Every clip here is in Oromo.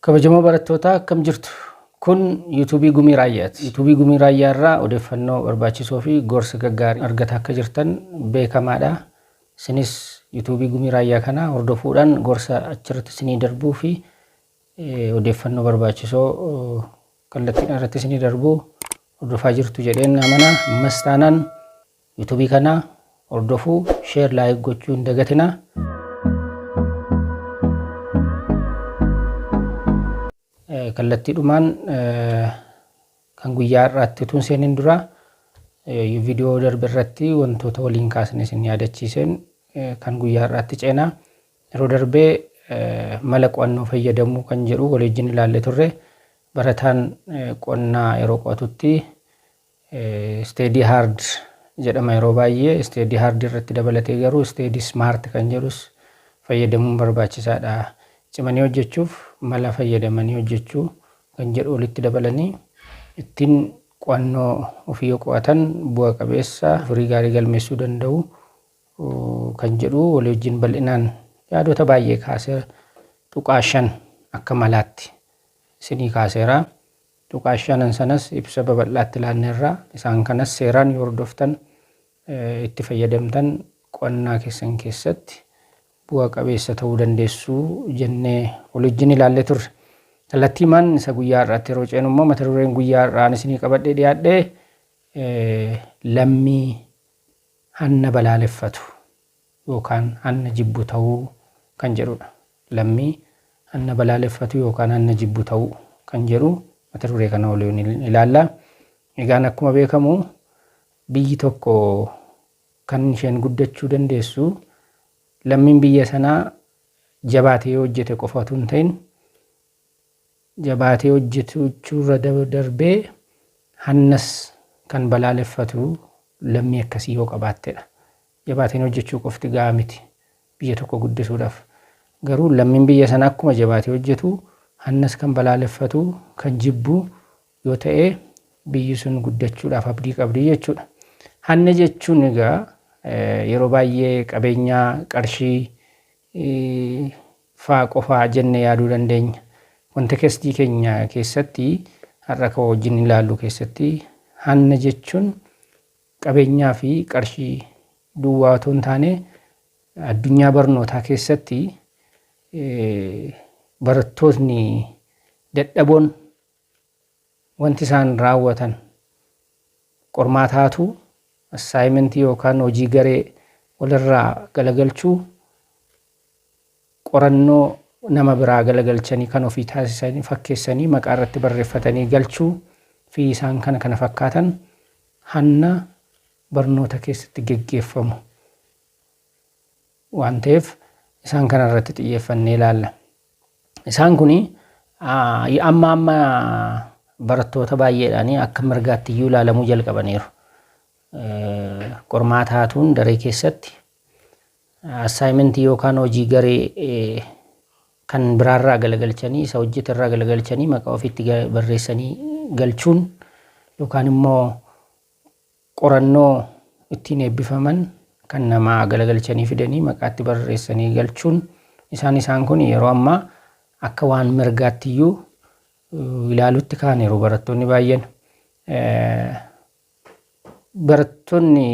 Kabajamoo barattoota akkam jirtu? Kun YouTube Gumii Raayyaati. YouTube Gumii Raayyaa irraa odeeffannoo barbaachisoo fi gorsa gaggaarii argataa akka jirtan beekamaadha. Isinis YouTube Gumii Raayyaa kana hordofuudhaan gorsa achirratti isinii darbuu fi odeeffannoo barbaachisoo kallattiin irratti isinii darbuu hordofaa jirtu jedheen amana. Ammas taanaan YouTube kana hordofuu, share, like gochuu hin dagatinaa. Kallattiidhumaan kan guyyaa irratti tun seenin dura viidiyoo darbe irratti wantoota waliin kaasne isin yaadachiisen kan guyyaa irratti ceenaa yeroo darbee mala qo'annoo fayyadamuu kan jedhu waliin ilaalle turre barataan qonnaa yeroo qo'atutti steady hard jedhama yeroo baay'ee steady hard irratti dabalatee garuu steady smart kan jedhus fayyadamuun barbaachisaadha. Cimanii hojjechuuf mala fayyadamanii hojjechuu kan jedhu walitti dabalanii ittiin qo'annoo ofii yoo qo'atan bu'a qabeessa firii gaarii galmeessuu danda'u kan jedhu waliin bal'inaan yaadota baay'ee kaasee tuqaa 5 akka malaatti isinii kaaseera. Tuqaa 5 sanas ibsa babal'aatti ilaanneerra isaan kanas seeraan yoo hordoftan itti fayyadamtan qonnaa keessan keessatti bu'a qabeessa ta'uu dandeessu jennee waliin ilaalle turre. Kallattiimaan isa guyyaa irratti yeroo ceenu immoo mata dureen guyyaa irraan isinii qabadhee dhiyaadhee lammii hanna balaaleffatu yookaan hanna jibbu ta'uu kan jedhudha. Lammii hanna balaaleffatu yookaan hanna jibbu ta'uu kan jedhu mata duree kana waliin ilaalla. Egaan akkuma beekamu biyyi tokko kan isheen guddachuu dandeessu lammiin biyya sanaa jabaatee hojjete qofa otoo hin ta'in jabaatee hojjechuurra darbee hannas kan balaaleffatu lammii akkasii yoo qabaattedha. Jabaateen hojjechuu qofti gahaa miti biyya tokko guddisuudhaaf. Garuu lammiin biyya sanaa akkuma jabaatee hojjetu hannas kan balaaleffatu kan jibbu yoo ta'e biyyi sun guddachuudhaaf abdii qabdi jechuudha. Hanna jechuun egaa yeroo baay'ee qabeenyaa qarshii faa qofaa jennee yaaduu dandeenya. Kontekstii keenya keessatti har'a kan wajjin ilaallu keessatti hanna jechuun qabeenyaa fi qarshii duwwaa otoo hin taane addunyaa barnootaa keessatti barattoonni dadhaboon wanti isaan raawwatan qormaataatu assignment yookaan hojii garee walirraa galagalchuu qorannoo nama biraa galagalchanii kan ofii taasisanii fakkeessanii maqaa irratti barreeffatanii galchuu fi isaan kana fakkaatan hanna barnoota keessatti geggeeffamu waan ta'eef isaan kana irratti xiyyeeffannee ilaalla. Isaan kuni amma barattoota baay'eedhaan akka mirgaatti iyyuu ilaalamuu jalqabaniiru. Qormaataatuun daree keessatti assignment yookaan hojii garee kan biraarraa galagalchanii isa hojjeterraa galagalchanii maqaa ofiitti barreessanii galchuun yookaan immoo qorannoo ittiin eebbifaman kan nama galagalchanii fidanii maqaatti barreessanii galchuun isaan kun yeroo ammaa akka waan mirgaatti iyyuu ilaalutti ka'aniiru barattoonni baay'een. Barattoonni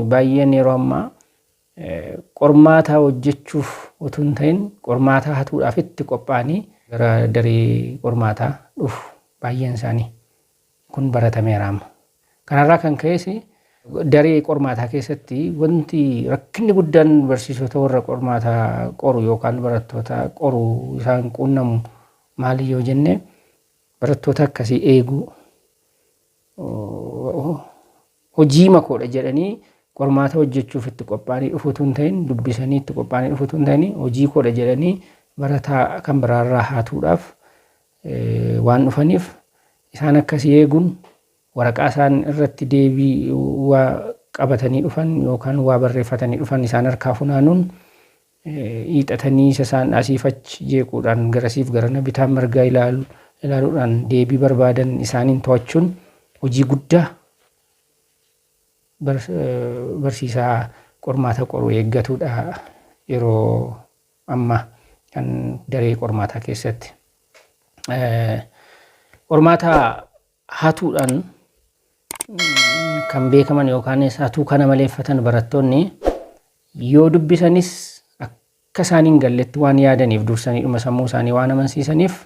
baay'een yeroo ammaa qormaata hojjechuuf otoo hin ta'in qormaata hatuudhaaf itti qophaa'anii gara daree qormaataa dhufu baay'een isaanii kun baratameera amma. Kanarraa kan ka'es daree qormaataa keessatti wanti rakkinni guddaan barsiisota warra qormaataa qoru yookaan barattoota qoru isaan quunnamu maali yoo jenne barattoota akkasii eeguu hojii makoodha jedhanii qormaata hojjechuuf itti qophaa'anii dhufuutu hin ta'in dubbisanii itti qophaa'anii dhufuutu hin ta'in hojii koodha jedhanii barataa kan biraarraa haatuudhaaf waan dhufaniif isaan akkasii eeguun waraqaa isaan irratti deebii waa qabatanii dhufan yookaan waa barreeffatanii dhufan isaan harkaa funaanuun hiixatanii isa isaan asiifachi jeequudhaan garasiif garana bitaan mirgaa ilaaluudhaan deebii barbaadan isaaniin to'achuun hojii guddaa barsiisaa qormaata qoru eeggatudha yeroo amma kan daree qormaataa keessatti. Qormaata hatuudhaan kan beekaman yookaanis hatuu kana maleeffatan barattoonni yoo dubbisanis akka isaaniin galletti waan yaadaniif dursanii dhuma sammuu isaanii waan amansiisaniif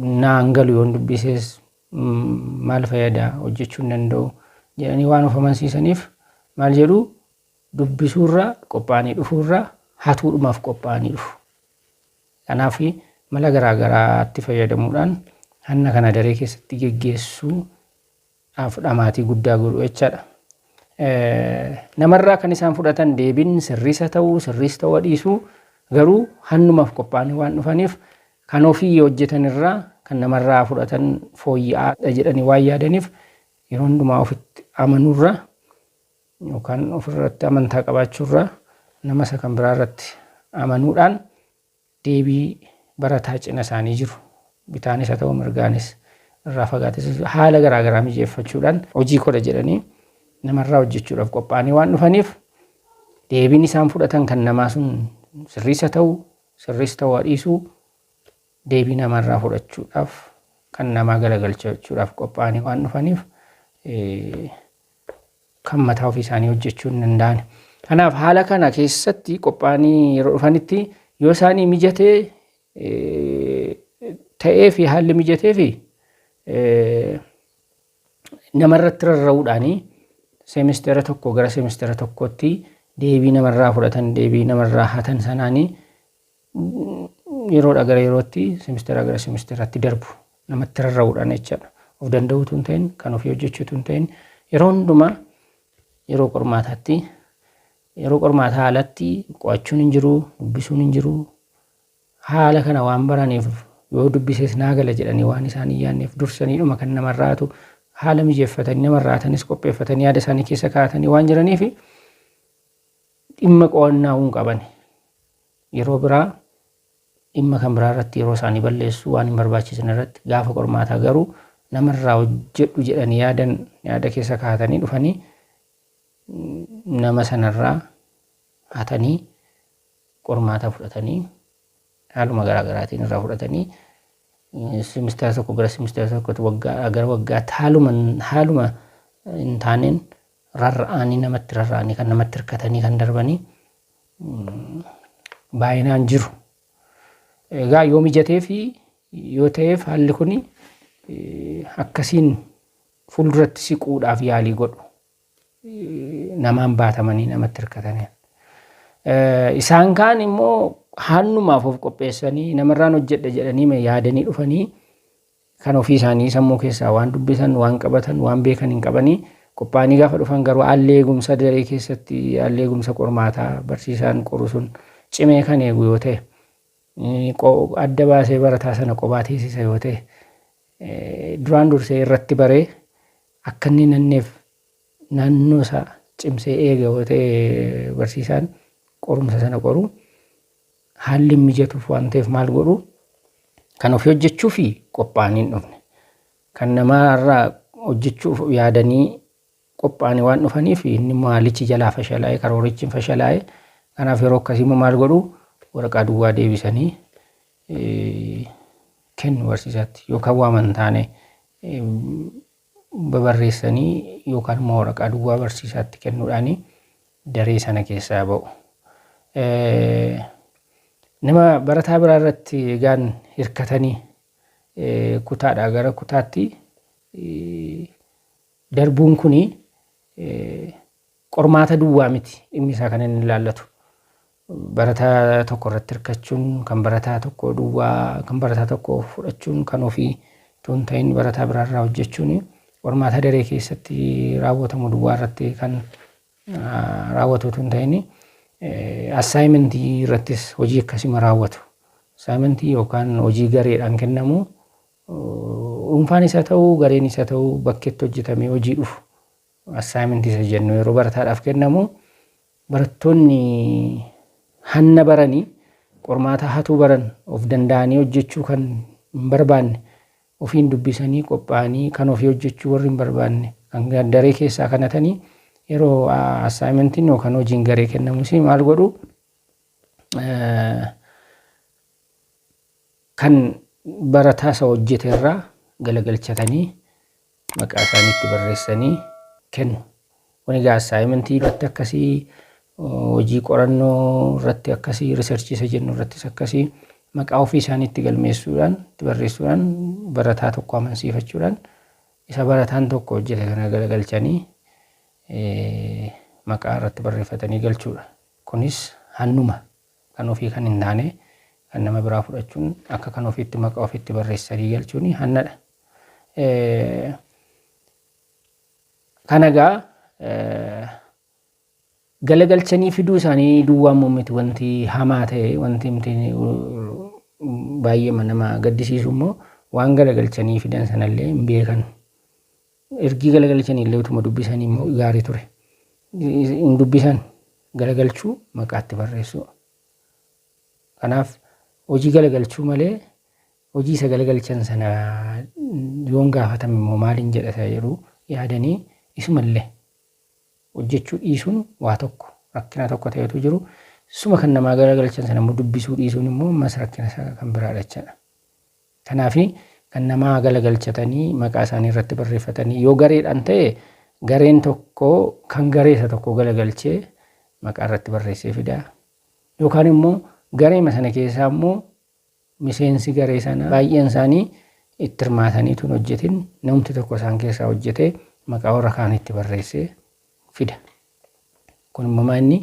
naan galu yoon dubbisees maal fayyada hojjechuu hin danda'u jedhanii waan of amansiisaniif maal jedhu dubbisuurra qophaa'anii dhufuurra hatuudhumaaf qophaa'anii dhufu. Kanaaf mala garaa garaatti fayyadamuudhaan hanna kana daree keessatti geggeessuu dhamaatii guddaa godhu jechaadha. Namarraa kan isaan fudhatan deebiin sirriisa ta'uu sirriis ta'uu dhiisuu garuu hannumaaf qophaa'anii waan dhufaniif kan ofii hojjetan irraa kan namarraa fudhatan fooyya'aadha jedhanii waan yaadaniif yeroo hundumaa ofitti amanuurra yookaan ofirratti amantaa qabaachuurra nama isa kan biraa irratti amanuudhaan deebii barataa cina isaanii jiru bitaanis haa ta'u mirgaanis irraa fagaates haala garaa garaa mijeeffachuudhaan hojii kodha jedhanii namarraa hojjechuudhaaf qophaa'anii waan dhufaniif deebiin isaan fudhatan kan namaa sun sirriisa ta'u sirriis ta'uu dhiisuu deebii namarraa fudhachuudhaaf kan namaa galagalchachuudhaaf qophaa'anii waan dhufaniif kan mataa ofii isaanii hojjechuu hin danda'an. Kanaaf haala kana keessatti qophaa'anii yeroo dhufanitti yoo isaanii mijatee ta'ee fi haalli mijatee fi namarratti rarra'uudhaanii seemistera tokko gara seemistera tokkotti deebii namarraa fudhatan deebii namarraa hatan sanaanii yeroodha gara yerootti seemistera gara seemisteraatti darbu namatti rarra'uudhaan jechaadha. Of danda'uutu hin ta'in kan ofii hojjechuutu hin ta'in yeroo hundumaa yeroo qormaataatti yeroo qormaataa alatti qo'achuun hin jiru dubbisuun hin jiru haala kana waan baraniif yoo dubbisees naa gala jedhanii waan isaanii yaanneef dursaniidhuma kan namarraatu haala mijeeffatanii namarraatanis qopheeffatanii yaada isaanii keessa kaa'atanii waan jiraniif dhimma qo'annaa hin qaban yeroo biraa dhimma kan biraa irratti yeroo isaanii balleessu waan hin barbaachisan irratti gaafa qormaataa garuu namarraa hojjedhu jedhanii yaada keessa kaa'atanii dhufanii nama sanarraa hatanii qormaata fudhatanii haaluma garaa garaatiin irraa fudhatanii seemistera tokko gara seemistera tokkotti waggaa gara waggaatti haaluma hin taaneen rarra'anii namatti rarra'anii kan namatti hirkatanii kan darbanii baay'inaan jiru. Egaa yoo mijatee fi yoo ta'eef haalli kun akkasiin fuulduratti siquudhaaf yaalii godhu namaan baatamanii namatti hirkatanii. Isaan kaan immoo hannumaaf of qopheessanii namarraan hojjedha jedhanii yaadanii dhufanii kan ofii isaanii sammuu keessaa waan dubbisan waan qabatan waan beekan hin qabanii qophaa'anii gaafa dhufan garuu haalli eegumsa daree keessatti haalli eegumsa qormaataa barsiisaan qoru sun cimee kan eegu yoo ta'e adda baasee barataa sana qophaa teessisa yoo ta'e duraan dursee irratti baree akka inni nanneef naannoo isaa cimsee eega yoo ta'e barsiisaan qorumsa sana qoru haalli mijatuuf waan ta'eef maal godhu kan ofii hojjechuu fi qophaa'anii hin dhufne kan namaarraa hojjechuuf yaadanii qophaa'anii waan dhufaniif inni maalichi jalaa fashalaa'e karoorichi fashalaa'e kanaaf yeroo akkasii maal godhu waraqaa duwwaa deebisanii kennu barsiisaatti yookaan waaman taane babarreessanii yookaan immoo waraqaa duwwaa barsiisaatti kennuudhaanii daree sana keessaa ba'u. Nama barataa biraa irratti egaan hirkatanii kutaadhaa gara kutaatti darbuun kuni qormaata duwwaa miti dhimmi isaa kan inni ilaallatu. Barataa tokko irratti hirkachuun kan barataa tokko duwwaa kan barataa tokko fudhachuun kan ofii tun ta'in barataa biraa irraa hojjechuun qormaata daree keessatti raawwatamu duwwaa irratti kan raawwatu tun ta'in assaayimentii irrattis hojii akkasuma raawwatu. Assaayimentii yookaan hojii gareedhaan kennamu dhuunfaan isa ta'uu gareen isa ta'uu bakkeetti hojjetamee hojii dhufu assaayimentii isa jennu yeroo barataadhaaf kennamu barattoonni hanna baranii qormaata hatuu baran of danda'anii hojjechuu kan hin barbaanne ofiin dubbisanii qophaa'anii kan ofii hojjechuu warri hin barbaanne kan daree keessaa kanatanii yeroo assaayimentiin yookaan hojiin garee kennamus maal godhu kan barataa isa hojjete irraa galagalchatanii maqaa isaaniitti barreessanii kennu. Kun egaa assignmentii irratti akkasii, hojii qorannoo irratti akkasii, researchii isa jennu irrattis akkasii maqaa ofii isaaniitti galmeessuudhaan, itti barreessuudhaan, barataa tokko amansiifachuudhaan isa barataan tokko hojjete kana galagalchanii maqaa irratti barreeffatanii galchuudha. Kunis hannuma kan ofii kan hin taane kan nama biraa fudhachuun akka kan ofiitti maqaa ofiitti barreessanii galchuun hannadha. Kan egaa galagalchanii fiduu isaanii duwwaan miti wanti hamaa ta'e, wanti baay'ee nama gaddisiisu immoo waan galagalchanii fidan sanallee hin beekan. Ergi galagalchanii illee utuma dubbisanii immoo gaarii ture. Hin dubbisan galagalchuu maqaatti barreessu. Kanaaf hojii galagalchuu malee hojii isa galagalchan sana yoon gaafatame immoo maaliin jedhata jedhu yaadanii isumallee hojjechuu dhiisuun waa tokko rakkina tokko ta'etu jiru. Suma kan namaa galagalchan sana immoo dubbisuu dhiisuun immoo mas rakkina isaa kan biraadha jechuudha. Kanaaf kan namaa galagalchatanii maqaa isaanii irratti barreeffatanii yoo gareedhaan ta'e gareen tokko kan garee isa tokko galagalchee maqaa irratti barreessee fida. Yookaan immoo gareema sana keessaa immoo miseensi garee sana baay'een isaanii itti hirmaatanii tun hojjetin namni tokko isaan keessaa hojjetee maqaa warra kaanitti barreessee fida. Kun immoo inni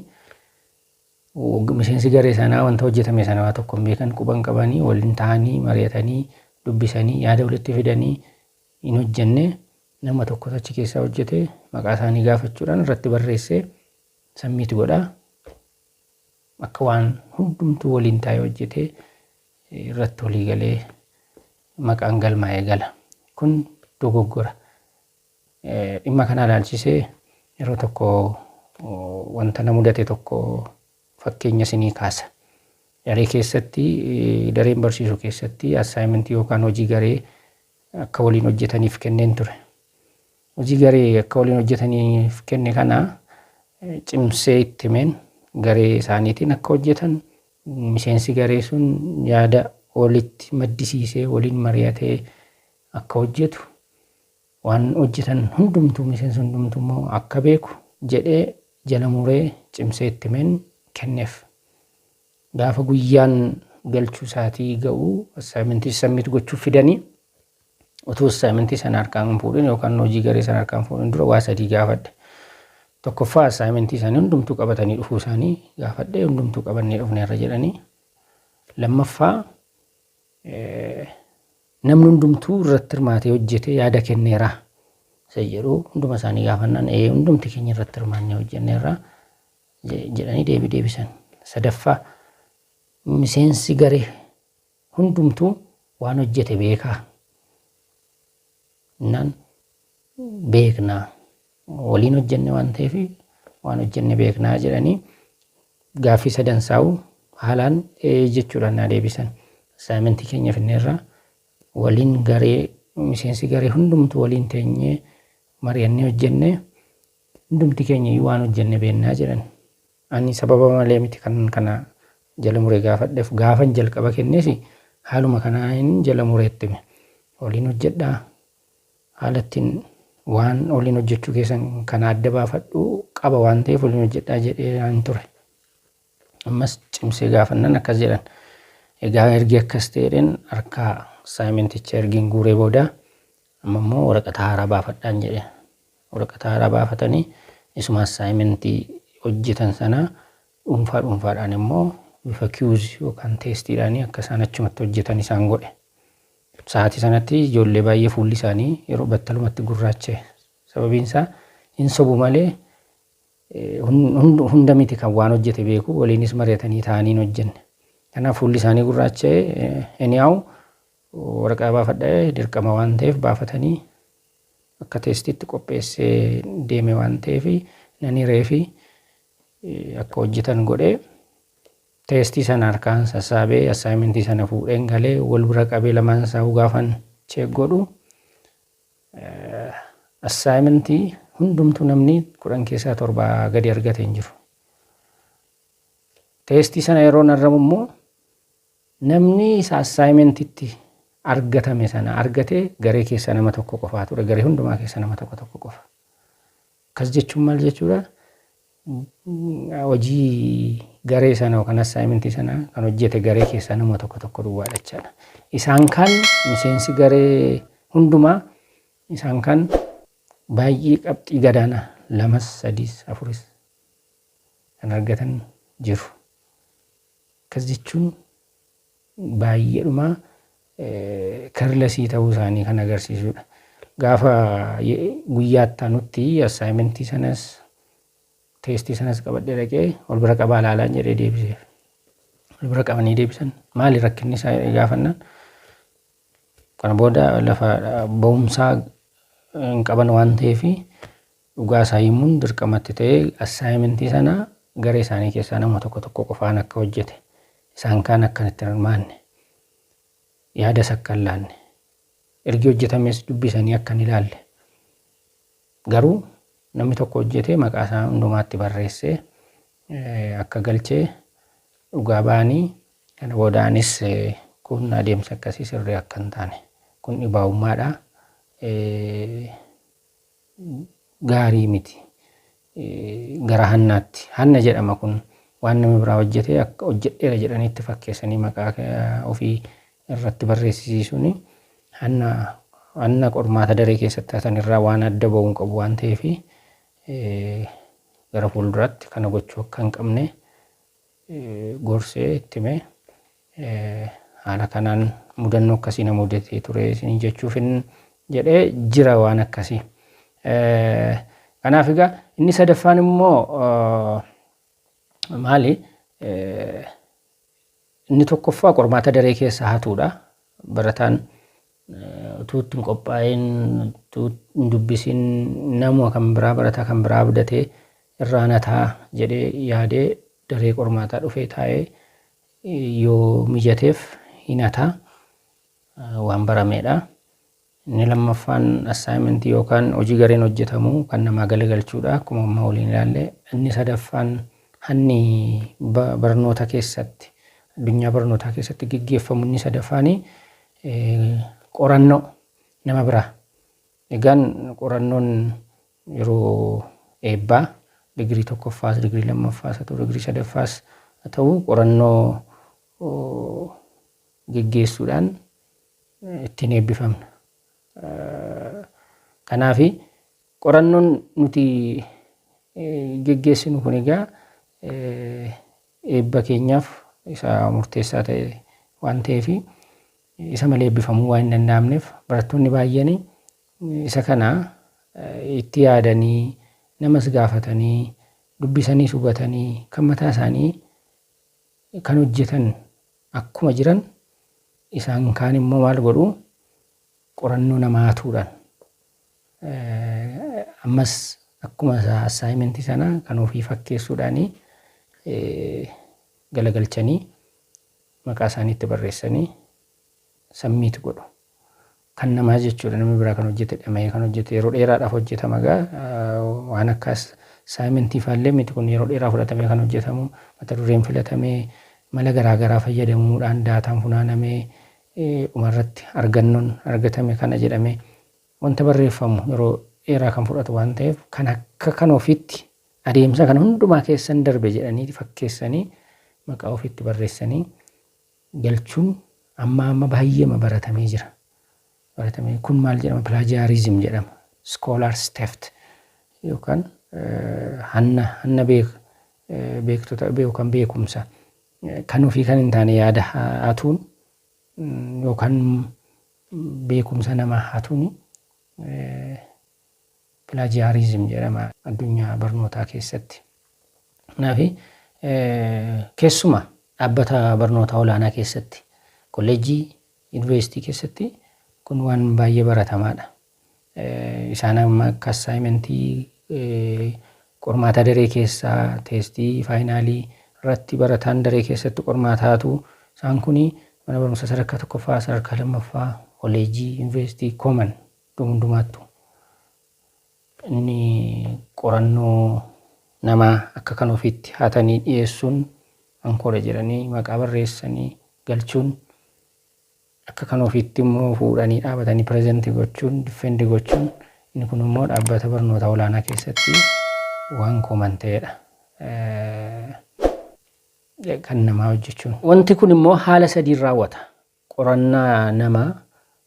miseensi garee sanaa wanta hojjetame sana waa tokko hin beekan quban qabanii waliin ta'anii mari'atanii dubbisanii yaada walitti fidanii hin hojjenne nama tokko achi keessaa hojjetee maqaa isaanii gaafachuudhaan irratti barreessee sammiitti godha. Akka waan hundumtuu waliin taa'ee hojjetee irratti walii galee maqaan galmaa'ee gala. Kun dogoggora. Dhimma kana ilaalchisee yeroo tokko wanta na mudate tokko fakkeenya isinii kaasa. Daree keessatti, dareen barsiisuu keessatti assignmentii yookaan hojii garee akka waliin hojjetaniif kenneen ture. Hojii garee akka waliin hojjetaniif kenne kana cimsee itti himeen garee isaaniitiin akka hojjetan miseensi garee sun yaada walitti maddisiisee waliin mari'atee akka hojjetu waan hojjetan hundumtuu miseensi hundumtuu immoo akka beeku jedhee jala muree cimsee itti himeen kenneef. Gaafa guyyaan galchuu isaatii ga'u assignmentii submit gochuuf fidanii utuu assignmentii sana harkaan fuudhin yookaan hojii garee sana harkaan fuudhin dura waa sadii gaafadhe. Tokkoffaa assignmentii isaanii hundumtuu qabatanii dhufuu isaanii gaafadhe. Hundumtuu qabannee dhufneerra jedhanii. Lammaffaa namni hundumtuu irratti hirmaatee hojjetee yaada kenneera isa jedhu hunduma isaanii gaafannaan hundumti keenya irratti hirmaannee hojjenneerra jedhanii deebisan. Sadaffaa miseensi garee hundumtuu waan hojjete beekaa. Nan beeknaa waliin hojjenne waan ta'eef waan hojjenne beeknaa jedhanii gaaffii sadansaa'u haalaan jechuudhaan na deebisan. Assignmentii keenya finneerra waliin garee miseensi garee hundumtuu waliin teenyee mari'annee hojjenne hundumti keenya waan hojjenne beeknaa jedhan. Ani sababa malee miti kan kana jala muree gaafadheef gaafan jalqaba kennees haaluma kanaan jala mureetti hime. Waliin hojjedhaa haalattiin waan waliin hojjechuu keessan kana adda baafadhu qaba waan ta'eef waliin hojjedhaa jedhee naan ture. Ammas cimsee gaafannaan akkas jedhan. Egaa ergi akkas ta'een harkaa assignmenticha ergiin guuree booda amma immoo waraqata haaraa baafadhaan jedhe. Waraqata haaraa baafatanii isuma assignmentii hojjetan sana dhuunfaadhaan immoo bifa quiz yookaan testiidhaan akka isaan achumatti hojjetan isaan godhe. Sa'aatii sanatti ijoollee baay'ee fuulli isaanii yeroo battalumatti gurraacha'e. Sababiin isaa hin sobu malee hunda miti kan waan hojjete beeku waliinis mari'atanii ta'anii hin hojjenne. Kanaaf fuulli isaanii gurraacha'e anyhow waraqaa baafadhee dirqama waan ta'eef baafatanii akka testiitti qopheessee deeme waan ta'eef nani reefi akka hojjetan godhee testii sana harkaan sassaabee assignmentii sana fuudheen galee wal bira qabee lamaan isaa gaafan check godhu assignmentii hundumtuu namni 10 keessaa 7 gadi argate hin jiru. Testii sana yeroo narramu immoo namni isa assignmentiitti argatame sana argatee garee keessa nama tokko qofaa ture. Garee hundumaa keessa nama tokko qofa. Kas jechuun maal jechuudha? Hojii garee sana yookaan assaayimentii sana kan hojjete garee keessa nama tokko duwwaadha jechaadha. Isaan kan miseensi garee hundumaa isaan kan baay'ee qabxii gadaana 2, 3, 4 kan argatan jiru. Kas jechuun baay'eedhuma karlasii ta'uu isaanii kan agarsiisudha. Gaafa guyyaatti nutti assaayimentii sanas teestii sanas qabadhee dhaqee ol bira qabaa ilaalaan jedhee deebiseef. Ol bira qabanii deebisan maali rakkinni isaa gaafannaan kana booda lafa ba'umsaa hin qaban waan ta'eef dhugaa isaa himuun dirqamatti ta'ee assaayimentii sana garee isaanii keessaa nama tokko qofaan akka hojjete isaan kaan akkanatti hirmaanne yaada akka hin laanne ergi hojjetames dubbisanii akka hin ilaalle garuu namni tokko hojjetee maqaa isaa hundumaatti barreessee akka galchee dhugaa ba'anii kana boodaanis kun adeemsa akkasii sirrii akka hin taane kun dhibaa'ummaadha gaarii miti gara hannaatti hanna jedhama kun waan namni biraa hojjetee akka hojjedheera jedhaniitti fakkeessanii maqaa ofii irratti barreessisiisuun hanna qormaata daree keessatti hatan irraa waan adda ba'uun qabu waan ta'eef gara fuulduraatti kana gochuu akka hin qabne gorsee itti himee haala kanaan mudannoo akkasii nama mudatee ture isin jechuufin jedhee jira waan akkasii. Kanaaf egaa inni sadaffaan immoo maali? Inni tokkoffaa qormaata daree keessa hatuudha. Barataan utuu hin qophaa'in hin dubbisin nama kan biraa barataa kan biraa abdatee irraan hataa jedhee yaadee daree qormaataa dhufee taa'ee yoo mijateef hin hataa waan barameedha. Inni lammaffaan assaayimentii yookaan hojii gareen hojjetamu kan namaa galagalchuudha akkuma amma waliin ilaalle. Inni sadaffaan hanni barnoota keessatti addunyaa barnootaa keessatti gaggeeffamu inni sadaffaanii qorannoo nama biraa. Egaan qorannoon yeroo eebbaa digirii tokkoffaas digirii lammaffaas haa ta'u digirii sadaffaas haa ta'u qorannoo gaggeessuudhaan ittiin eebbifamna. Kanaaf qorannoon nuti gaggeessinu kun egaa eebba keenyaaf isa murteessaa ta'e waan ta'eef isa malee eebbifamuu waan hin danda'amneef barattoonni baay'een isa kana itti yaadanii namas gaafatanii dubbisanii hubatanii kan mataa isaanii kan hojjetan akkuma jiran isaan kaan immoo maal godhu qorannoo namaa hatuudhaan ammas akkuma assaayimentii sana kan ofii fakkeessuudhaanii galagalchanii maqaa isaaniitti barreessanii sammiitu godhu. Kan namaa jechuudha namni biraa kan hojjete dhama'ee kan hojjete yeroo dheeraadhaaf hojjetama waan akka assaayimentii faallee miti kun yeroo dheeraa fudhatamee kan hojjetamu mata dureen filatamee mala garaagaraa fayyadamuudhaan daataan funaanamee umarratti argannoon argatame kana jedhamee wanta barreeffamu yeroo dheeraa kan fudhatu waan ta'eef kan akka kan ofiitti adeemsa kana hundumaa keessan darbe jedhanii fakkeessanii maqaa ofiitti barreessanii galchuun amma baay'ee baratamee jira. Baratamee kun maal jedhama? Plagiarism jedhama. Scholars theft yookaan hanna beektota yookaan beekumsa kan ofii kan hin taane yaada hatuun yookaan beekumsa namaa hatuun plagiarism jedhama addunyaa barnootaa keessatti. Kanaaf keessumaa dhaabbata barnoota olaanaa keessatti kolleejjii yuunivarsiitii keessatti kun waan baay'ee baratamaadha. Isaan amma akka assaayimentii qormaata daree keessaa teestii faayinaalii irratti barataan daree keessatti qormaata hatu isaan kuni mana barumsa sadarkaa tokkoffaa sadarkaa lammaffaa kolleejjii yuunivarsiitii kooman hundumaattu inni qorannoo namaa akka kan ofiitti hatanii dhiyeessuun ankoora jedhanii maqaa barreessanii galchuun akka kan ofiitti immoo fuudhanii dhaabatanii pireezentii gochuun difendi gochuun inni kun immoo dhaabbata barnoota olaanaa keessatti waan kooman ta'edha. Kan namaa hojjechuun. Wanti kun immoo haala sadiin raawwata.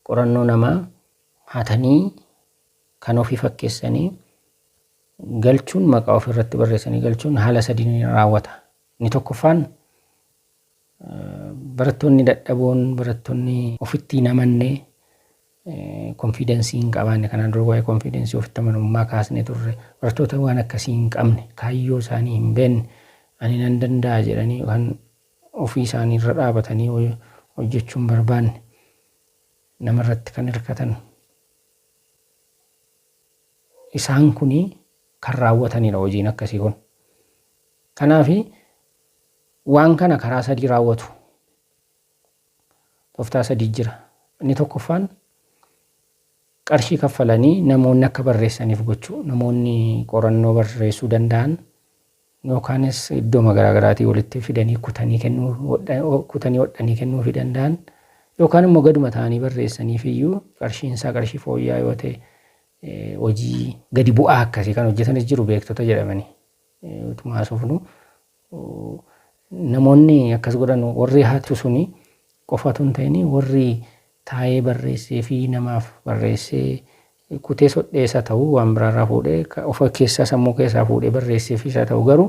Qorannoo namaa hatanii kan ofii fakkeessanii galchuun maqaa ofirratti barreessanii galchuun haala sadiin raawwata. Inni tokkoffaan barattoonni dadhaboon barattoonni ofitti hin amanne konfidensii hin qabaanne kanaan dura waa'ee konfidensii ofitti amanamummaa kaasnee turre barattoota waan akkasii hin qabne kaayyoo isaanii hin beekne ani nan danda'a jedhanii yookaan ofii isaanii irra dhaabatanii hojjechuun barbaanne namarratti kan hirkatan isaan kuni kan raawwatanidha hojiin akkasii kun. Kanaaf waan kana karaa sadii raawwatu. Tooftaa sadii jira. Inni tokkoffaan qarshii kaffalanii namoonni akka barreessaniif gochuu. Namoonni qorannoo barreessuu danda'an yookaanis iddoo garaagaraatii walitti fidanii kutanii hodhanii kennuufii danda'an yookaan immoo gaduma ta'anii barreessaniif iyyuu qarshiin isaa qarshii fooyya'aa yoo ta'e hojii gadi bu'aa akkasii kan hojjetanis jiru beektota jedhamanii. Utuma haasofnu namoonni akkas godhan warri hatu suni qofatu hin ta'in warri taa'ee barreessee fi namaaf barreessee kutee sodheessa ta'uu waan biraarraa fuudhee of keessaa sammuu keessaa fuudhee barreessee fi isa ta'u garuu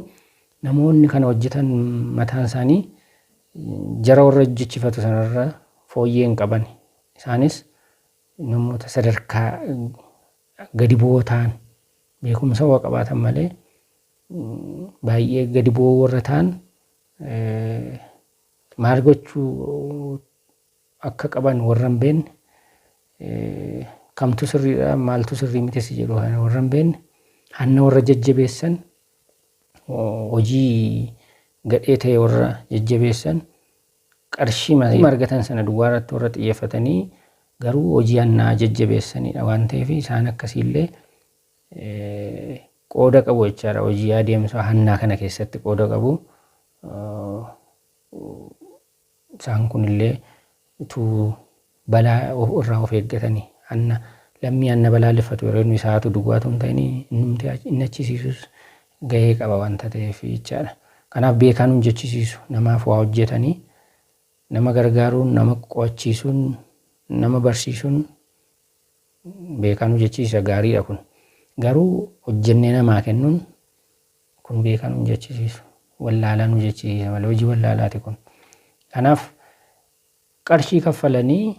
namoonni kana hojjetan mataan isaanii jara warra hojjechifatu sanarra fooyyee hin qaban. Isaanis namoota sadarkaa gadi bu'oo ta'an beekumsa waa qabaatan malee baay'ee gadi bu'oo warra ta'an maal gochuu akka qaban warra hin beekne kamtu sirriidha maaltu sirrii miti si jedhu warra hin beekne hanna warra jajjabeessan hojii gadhee ta'e warra jajjabeessan qarshii argatan sana duwwaa irratti warra xiyyeeffatanii garuu hojii hannaa jajjabeessanidha waan ta'eef isaan akkasiillee qooda qabu jechaadha. Hojii adeemsa hannaa kana keessatti qooda qabu. Isaan kunillee utuu balaa irraa of eeggatanii lammii hanna balaaleffatu yeroo inni isaatu duwwaatu hin ta'in inni achisiisus gahee qaba wanta ta'eef jechaadha. Kanaaf beekaan hojjechisiisu namaaf waa hojjetanii nama gargaaruun nama qo'achiisuun nama barsiisuun beekaan hojjechiisa gaariidha kun. Garuu hojjennee namaa kennuun kun beekaan hojjechisiisu wallaalaan hojjechisiisa malee hojii wallaalaati kun. Kanaaf qarshii kaffalanii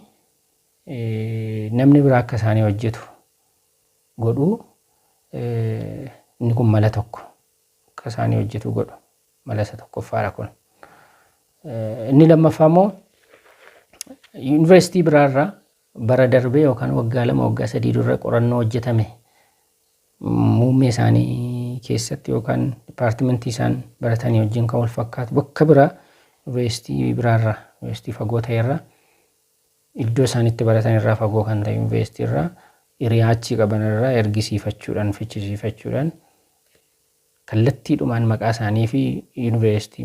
namni biraa akka isaanii hojjetu godhuu inni kun mala tokko akka isaanii hojjetu godhu mala isa tokkoffaadha kun. Inni lammaffaa immoo yuunivarsiitii biraarraa bara darbee yookaan waggaa 2 waggaa 3 dura qorannoo hojjetame muummee isaanii keessatti yookaan dipaartimentii isaan baratanii wajjin kan wal fakkaatu bakka biraa yuunivarsiitii biraarraa yuunivarsiitii fagoo ta'erraa iddoo isaanitti baratan irraa fagoo kan ta'e yuunivarsiitii irraa hiriyaachii qaban irraa ergisiifachuudhaan fichisiifachuudhaan kallattiidhumaan maqaa isaanii fi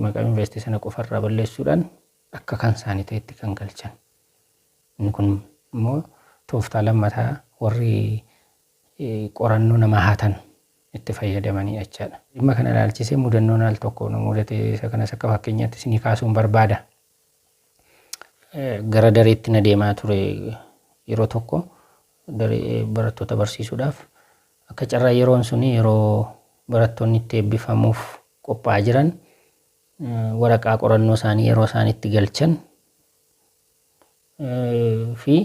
maqaa yuunivarsiitii sana qofarraa balleessuudhaan akka kan isaanii ta'etti kan galchan. Inni kun immoo tooftaa lammataa warri qorannoo namaa hatan itti fayyadamanii jechaadha. Dhimma kana ilaalchisee mudannoon al tokko mudate isa kanas akka fakkeenyaatti isinii kaasuun barbaada. Gara dareetti na deemaa ture yeroo tokko daree barattoota barsiisuudhaaf akka carraa yeroon suni yeroo barattoonni itti eebbifamuuf qophaa'aa jiran waraqaa qorannoo isaanii yeroo isaan itti galchan fi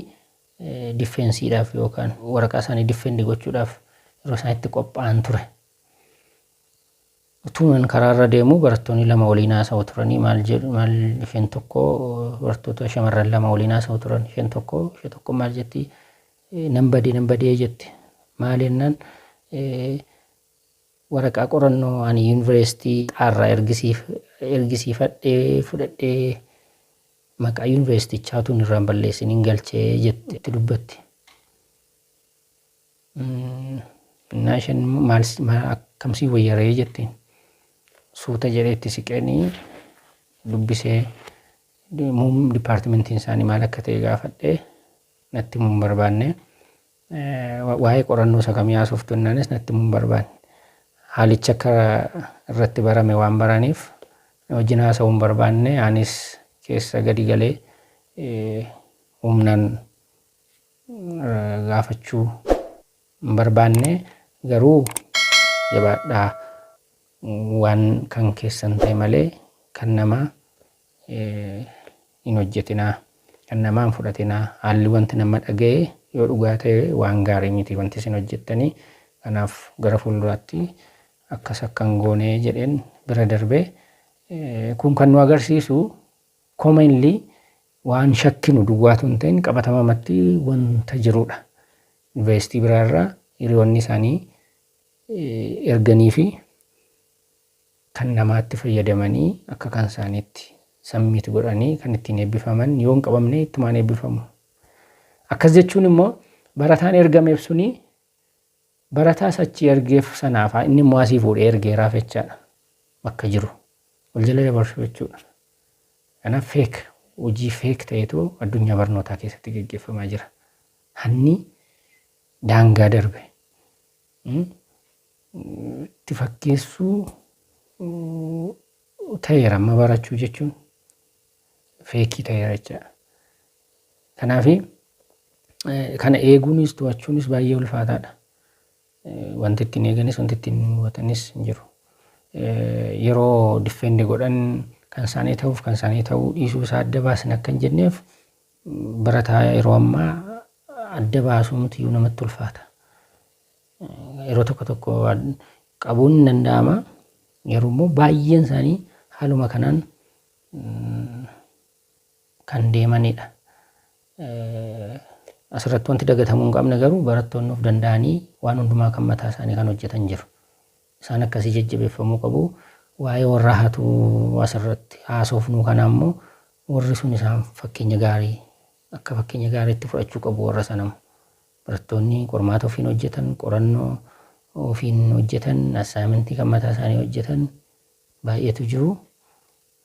difeensiidhaaf yookaan waraqaa isaanii difeendi gochuudhaaf yeroo isaan itti qophaa'an ture. Utuun karaarra deemu barattoonni 2 waliin haasa'u turanii maal isheen tokko barattoota shamarran 2 waliin haasa'u turan isheen tokko maal jetti nan badee jetti maal jennaan waraqaa qorannoo ani yuunivarsiitii xaarraa ergisiifadhee fudhadhee maqaa yuunivarsiitichaatuun irraan balleessiniin galchee jetti itti dubbatti. Innaa isheen maal akkamsii wayyaree jettiin suuta jedhee itti siqanii dubbisee dipaartimentiin isaanii maal akka ta'e gaafadhee natti mun barbaanne waa'ee qorannoo isa kamii haasoftu innaanis natti mun barbaanne haalicha akka irratti barame waan baraniif wajjin haasa'uun barbaanne anis keessa gadi galee humnaan gaafachuu barbaanne garuu jabaadhaa waan kan keessan ta'e malee kan namaa hin hojjetinaa kan namaan fudhatinaa haalli wanti nama dhaga'e yoo dhugaa ta'e waan gaarii miti wanti isin hojjettanii kanaaf gara fuulduraatti akkan goonee jedheen bira darbee kun kan nu agarsiisu commonly waan shakkinu duwwaatu hin ta'in qabatamamatti wanta jirudha. Yuunivarsiitii biraarraa hiriyoonni isaanii erganii fi kan namaatti fayyadamanii akka kan isaaniitti sammiitti godhanii kan ittiin eebbifaman yoo hin qabamne ittumaan eebbifamu. Akkas jechuun immoo barataan ergameef suni barataa achii ergeef sanaaf inni immoo asii fuudhee ergeeraaf jechaadha. Bakka jiru wal jala dabarsu jechuudha. Kanaaf hojii feek ta'etu addunyaa barnootaa keessatti gaggeeffamaa jira. Hanni daangaa darbe itti fakkeessuu ta'eera amma barachuu jechuun feekii ta'eera jechaadha. Kanaaf kana eeguunis to'achuunis baay'ee ulfaataadha. Wanti ittiin eeganis wanti ittiin hubatanis hin jiru. Yeroo diffeendi godhan kan isaanii ta'uuf kan isaanii ta'uu dhiisuu isaa adda baasin akka hin jenneef barataa yeroo ammaa adda baasuutu namatti ulfaata. Yeroo tokko qabuun ni danda'ama. Yeroo immoo baay'een isaanii haaluma kanaan kan deemanidha. Asirratti wanti dagatamuu hin qabne garuu barattoonni of danda'anii waan hundumaa kan mataa isaanii kan hojjetan jiru. Isaan akkasii jajjabeeffamuu qabu. Waa'ee warra hatu asirratti haasofnu kana immoo warri sun isaan fakkeenya gaarii akka fakkeenya gaariitti fudhachuu qabu warra sanam. Barattoonni qormaata ofiin hojjetan, qorannoo ofiin hojjetan, assaayimentii kan mataa isaanii hojjetan baay'eetu jiru.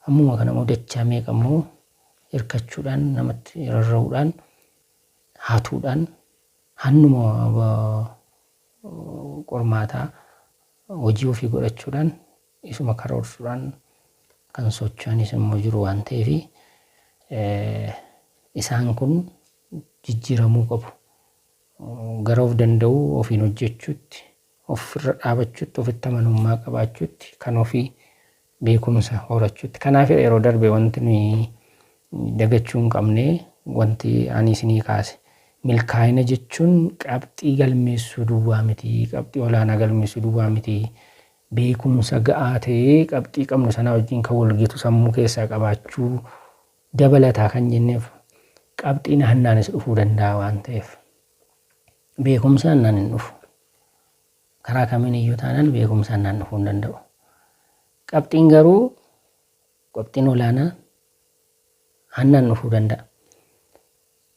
Ammuma kana immoo dachaa meeqa immoo hirkachuudhaan namatti rarra'uudhaan hatuudhaan hannuma qormaataa hojii ofii godhachuudhaan isuma karoorsuudhaan kan socho'anis immoo jiru waan ta'eef isaan kun jijjiiramuu qabu. Gara of danda'uu ofiin hojjechuutti, ofirra dhaabachuutti, ofitti amanummaa qabaachuutti, kan ofii beekumsa horachuutti. Kanaaf yeroo darbe wanti nuyi dagachuu hin qabne wanti ani isinii kaase. Milkaa'ina jechuun qabxii galmeessuu duwwaa miti, qabxii olaanaa galmeessuu duwwaa miti. Beekumsa ga'aa ta'ee qabxii qabnu sana wajjin kan walgitu sammuu keessaa qabaachuu dabalataa kan jenneef qabxiin hannaanis dhufuu danda'a waan ta'eef. Beekumsa hannaan hin dhufu. Karaa kamiin iyyuu taanaan beekumsa hannaan dhufuu hin danda'u. Qabxiin garuu qabxiin olaanaa hannaan dhufuu danda'a.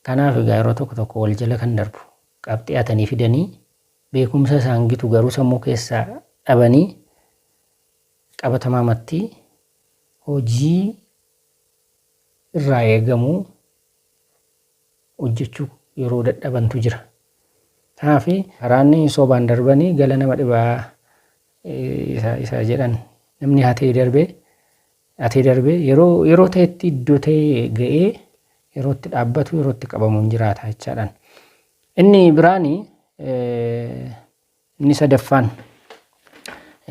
Kanaaf egaa yeroo tokko wal jala kan darbu qabxii hatanii fidanii beekumsa isaan gitu garuu sammuu keessaa dhabanii qabatamaamatti hojii irraa eegamu hojjechuu yeroo dadhabantu jira. Kanaaf karaanni sobaan darbanii gala nama dhibaa isa jedhan namni hatee darbee yeroo ta'etti iddoo ta'e ga'ee yerootti dhaabbatu yerootti qabamu hin jiraata jechaadhaan. Inni biraani inni sadaffaan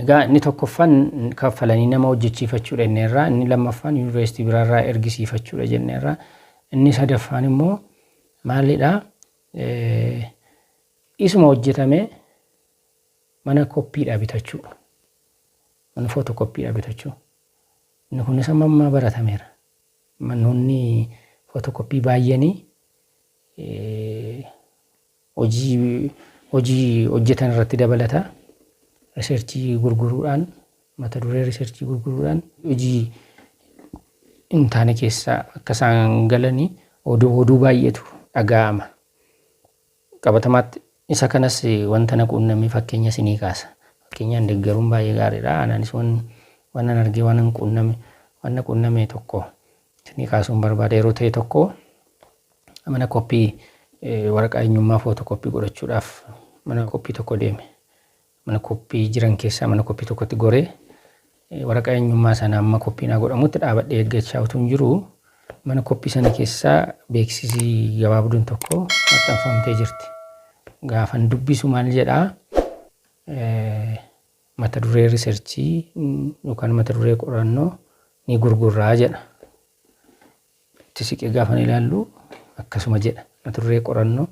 egaa inni tokkoffaan kaffalanii nama hojjechiifachuudha jenneerraa, inni lammaffaan yuunivarsiitii biraarraa ergisiifachuudha jenneerraa, inni sadaffaan immoo maalidhaa isuma hojjetamee mana koppiidhaa bitachuu, mana footokoppiidhaa bitachuu. Inni kunis amma baratameera. Manoonni footokoppii baay'anii hojii hojjetan irratti dabalata. Riserchii gurguruudhaan mata duree riserchii gurguruudhaan hojii hin taane keessaa akka isaan galanii oduu baay'eetu dhaga'ama. Qabatamaatti isa kanas wanta na quunnamee fakkeenya isinii kaasa. Fakkeenyaan deeggaruun baay'ee gaariidha. Anaanis waan argee waan quunname tokko isinii kaasuun barbaada. Yeroo ta'e tokko mana koppii waraqaa eenyummaa footokooppii godhachuudhaaf mana koppii tokko deeme. Mana koppii jiran keessaa mana koppii tokkotti goree waraqaa eenyummaa sana amma koppiin godhamutti dhaabadhee eeggachaa utuu jiru mana koppii sana keessaa beeksisii gabaabduun tokko maxxanfamtee jirti. Gaafan dubbisu maal jedhaa mata duree riisarchii yookaan mata duree qorannoo ni gurgurraa jedha. Itti siqee gaafan ilaallu akkasuma jedha. Mata duree qorannoo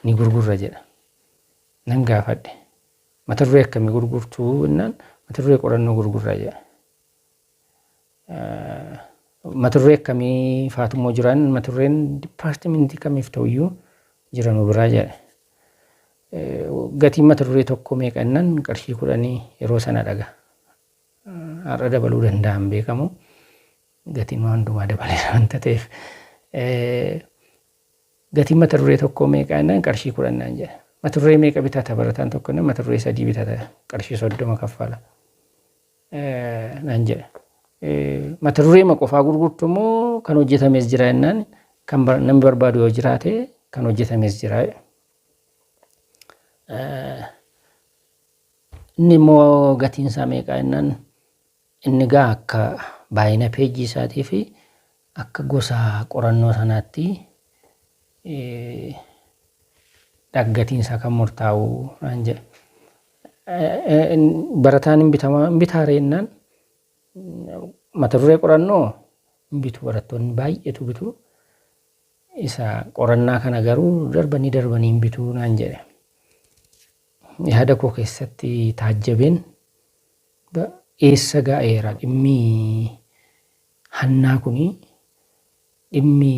ni gurgurra jedha. Nan gaafadhe mata duree akkamii gurgurtuu jennaan mata duree qorannoo gurgurraa jedha. Mata duree akkamii faatummoo jiran mata dureen dipaartimentii kamiif ta'uyyuu jiran biraa jedha. Gatiin mata duree tokko meeqa jennaan qarshii 10 yeroo sana dhaga. Har'a dabaluu danda'an beekamu. Gatiin waan hundumaa dabaleera wanta ta'eef. Gatiin mata duree tokko meeqa jennaan qarshii 10 naan jedha. Mata duree meeqa bitata barataan tokko jennaan mata duree 3 bitata qarshii 30 kaffala. Naan jedha. Mata duree qofaa gurgurtu immoo kan hojjetames jira jennaan kan namni barbaadu yoo jiraate kan hojjetames jira. Inni immoo gatiin isaa meeqa jennaan inni gaa akka baay'ina peejii isaatii fi akka gosa qorannoo sanaatti gatiin isaa kan murtaa'u naan jedha. Barataan bitaaree jennaan mata duree qorannoo bitu barattoonni baay'eetu bitu. Isa qorannaa kana garuu darbanii bitu naan jedhe. Yaada koo keessatti taajjabeen eessa gaa'eera dhimmi hannaa kuni dhimmi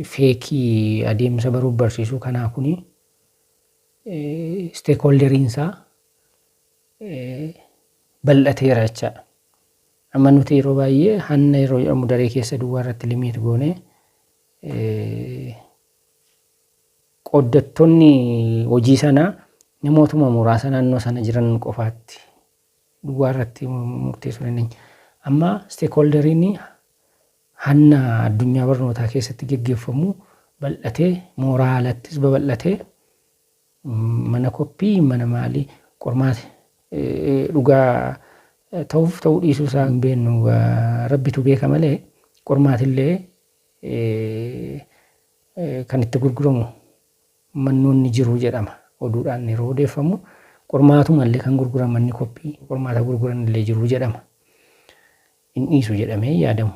feekii adeemsa baruuf barsiisuu kanaa kuni steekholderiinsaa bal'ateera jechaadha. Amma nuti yeroo baay'ee hanna yeroo jedhamu daree keessa duwwaa irratti limiit goone qooddattoonni hojii sanaa namootuma muraasa naannoo sana jiran qofaatti duwwaa irratti murteessuu dandeenya. Amma steekholderiin hanna addunyaa barnootaa keessatti geggeeffamu bal'atee mooraa alattis babal'atee mana koppii mana maalii qormaata dhugaa ta'uuf ta'uu dhiisuu isaa hin beeknu rabbitu beeka malee qormaatillee kan itti gurguramu mannoonni jiru jedhama. Oduudhaan yeroo odeeffamu qormaatumallee kan gurguran manni koppii qormaata gurguran illee jiru jedhama. Hin dhiisu jedhamee yaadamu.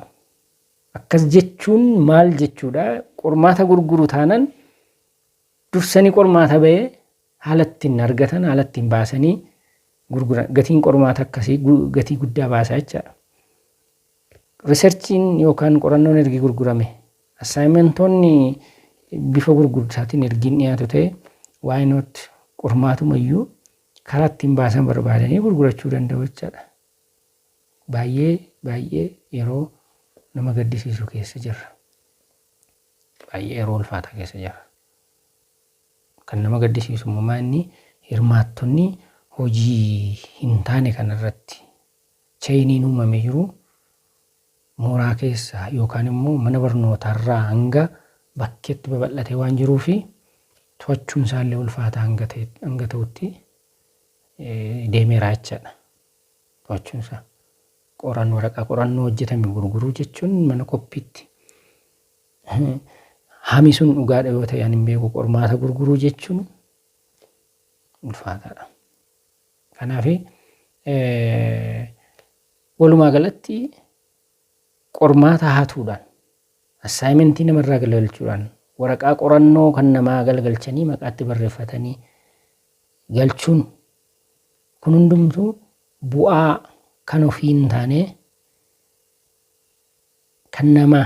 Akkas jechuun maal jechuudha? Qormaata gurguru taanaan dursanii qormaata ba'ee haala ittiin argatan haala ittiin baasanii gurguran. Gatiin qormaata akkasii gatii guddaa baasaa jechaadha. Riisarchiin yookaan qorannoon ergi gurgurame assaayimentoonni bifa gurgursaatiin ergiin dhiyaatu ta'e why not qormaatumayyuu karaa ittiin baasan barbaadanii gurgurachuu danda'u jechaadha. Baay'ee yeroo nama gaddisiisu keessa jirra. Baay'ee yeroo ulfaataa keessa jirra. Kan nama gaddisiisu immoo inni hirmaattonni hojii hin taane kanarratti cheeyiniin uumamee jiru mooraa keessaa yookaan immoo mana barnootaarraa hanga bakkeetti babal'atee waan jiruu fi to'achuun isaallee ulfaataa hanga ta'utti deemeera jechaadha. To'achuun isaa waraqaa qorannoo hojjetame gurguruu jechuun mana koppiitti hami sun dhugaadha yoo ta'e ani hin beeku qormaata gurguruu jechuun ulfaataadha. Kanaaf walumaa galatti qormaata hatuudhaan assaayimentii namarraa galchuudhaan waraqaa qorannoo kan namaa galchanii maqaatti barreeffatanii galchuun kun hundumtuu bu'aa kan ofii hin taane kan namaa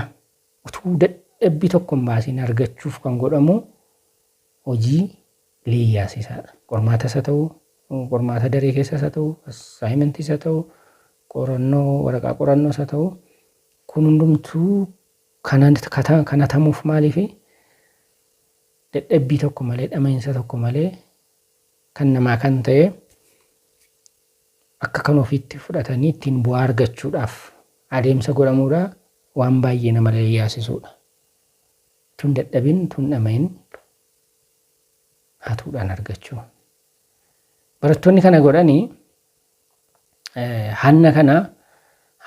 utuu dadhabbii tokko hin baasiin argachuuf kan godhamu hojii leeyyaasisaadha. Qormaatas haa ta'u, qormaata daree keessas haa ta'u, assaayimentis haa ta'u, waraqaa qorannoos haa ta'u, kun hundumtuu kan hatamuuf maaliifi dadhabbii tokko malee dhama'insa tokko malee kan namaa kan ta'e akka kan ofiitti fudhatanii ittiin bu'aa argachuudhaaf adeemsa godhamuudha waan baay'ee nama yaasisuudha. Tun dadhabin tun dhamain hatuudhaan argachuu. Barattoonni kana godhanii hanna kana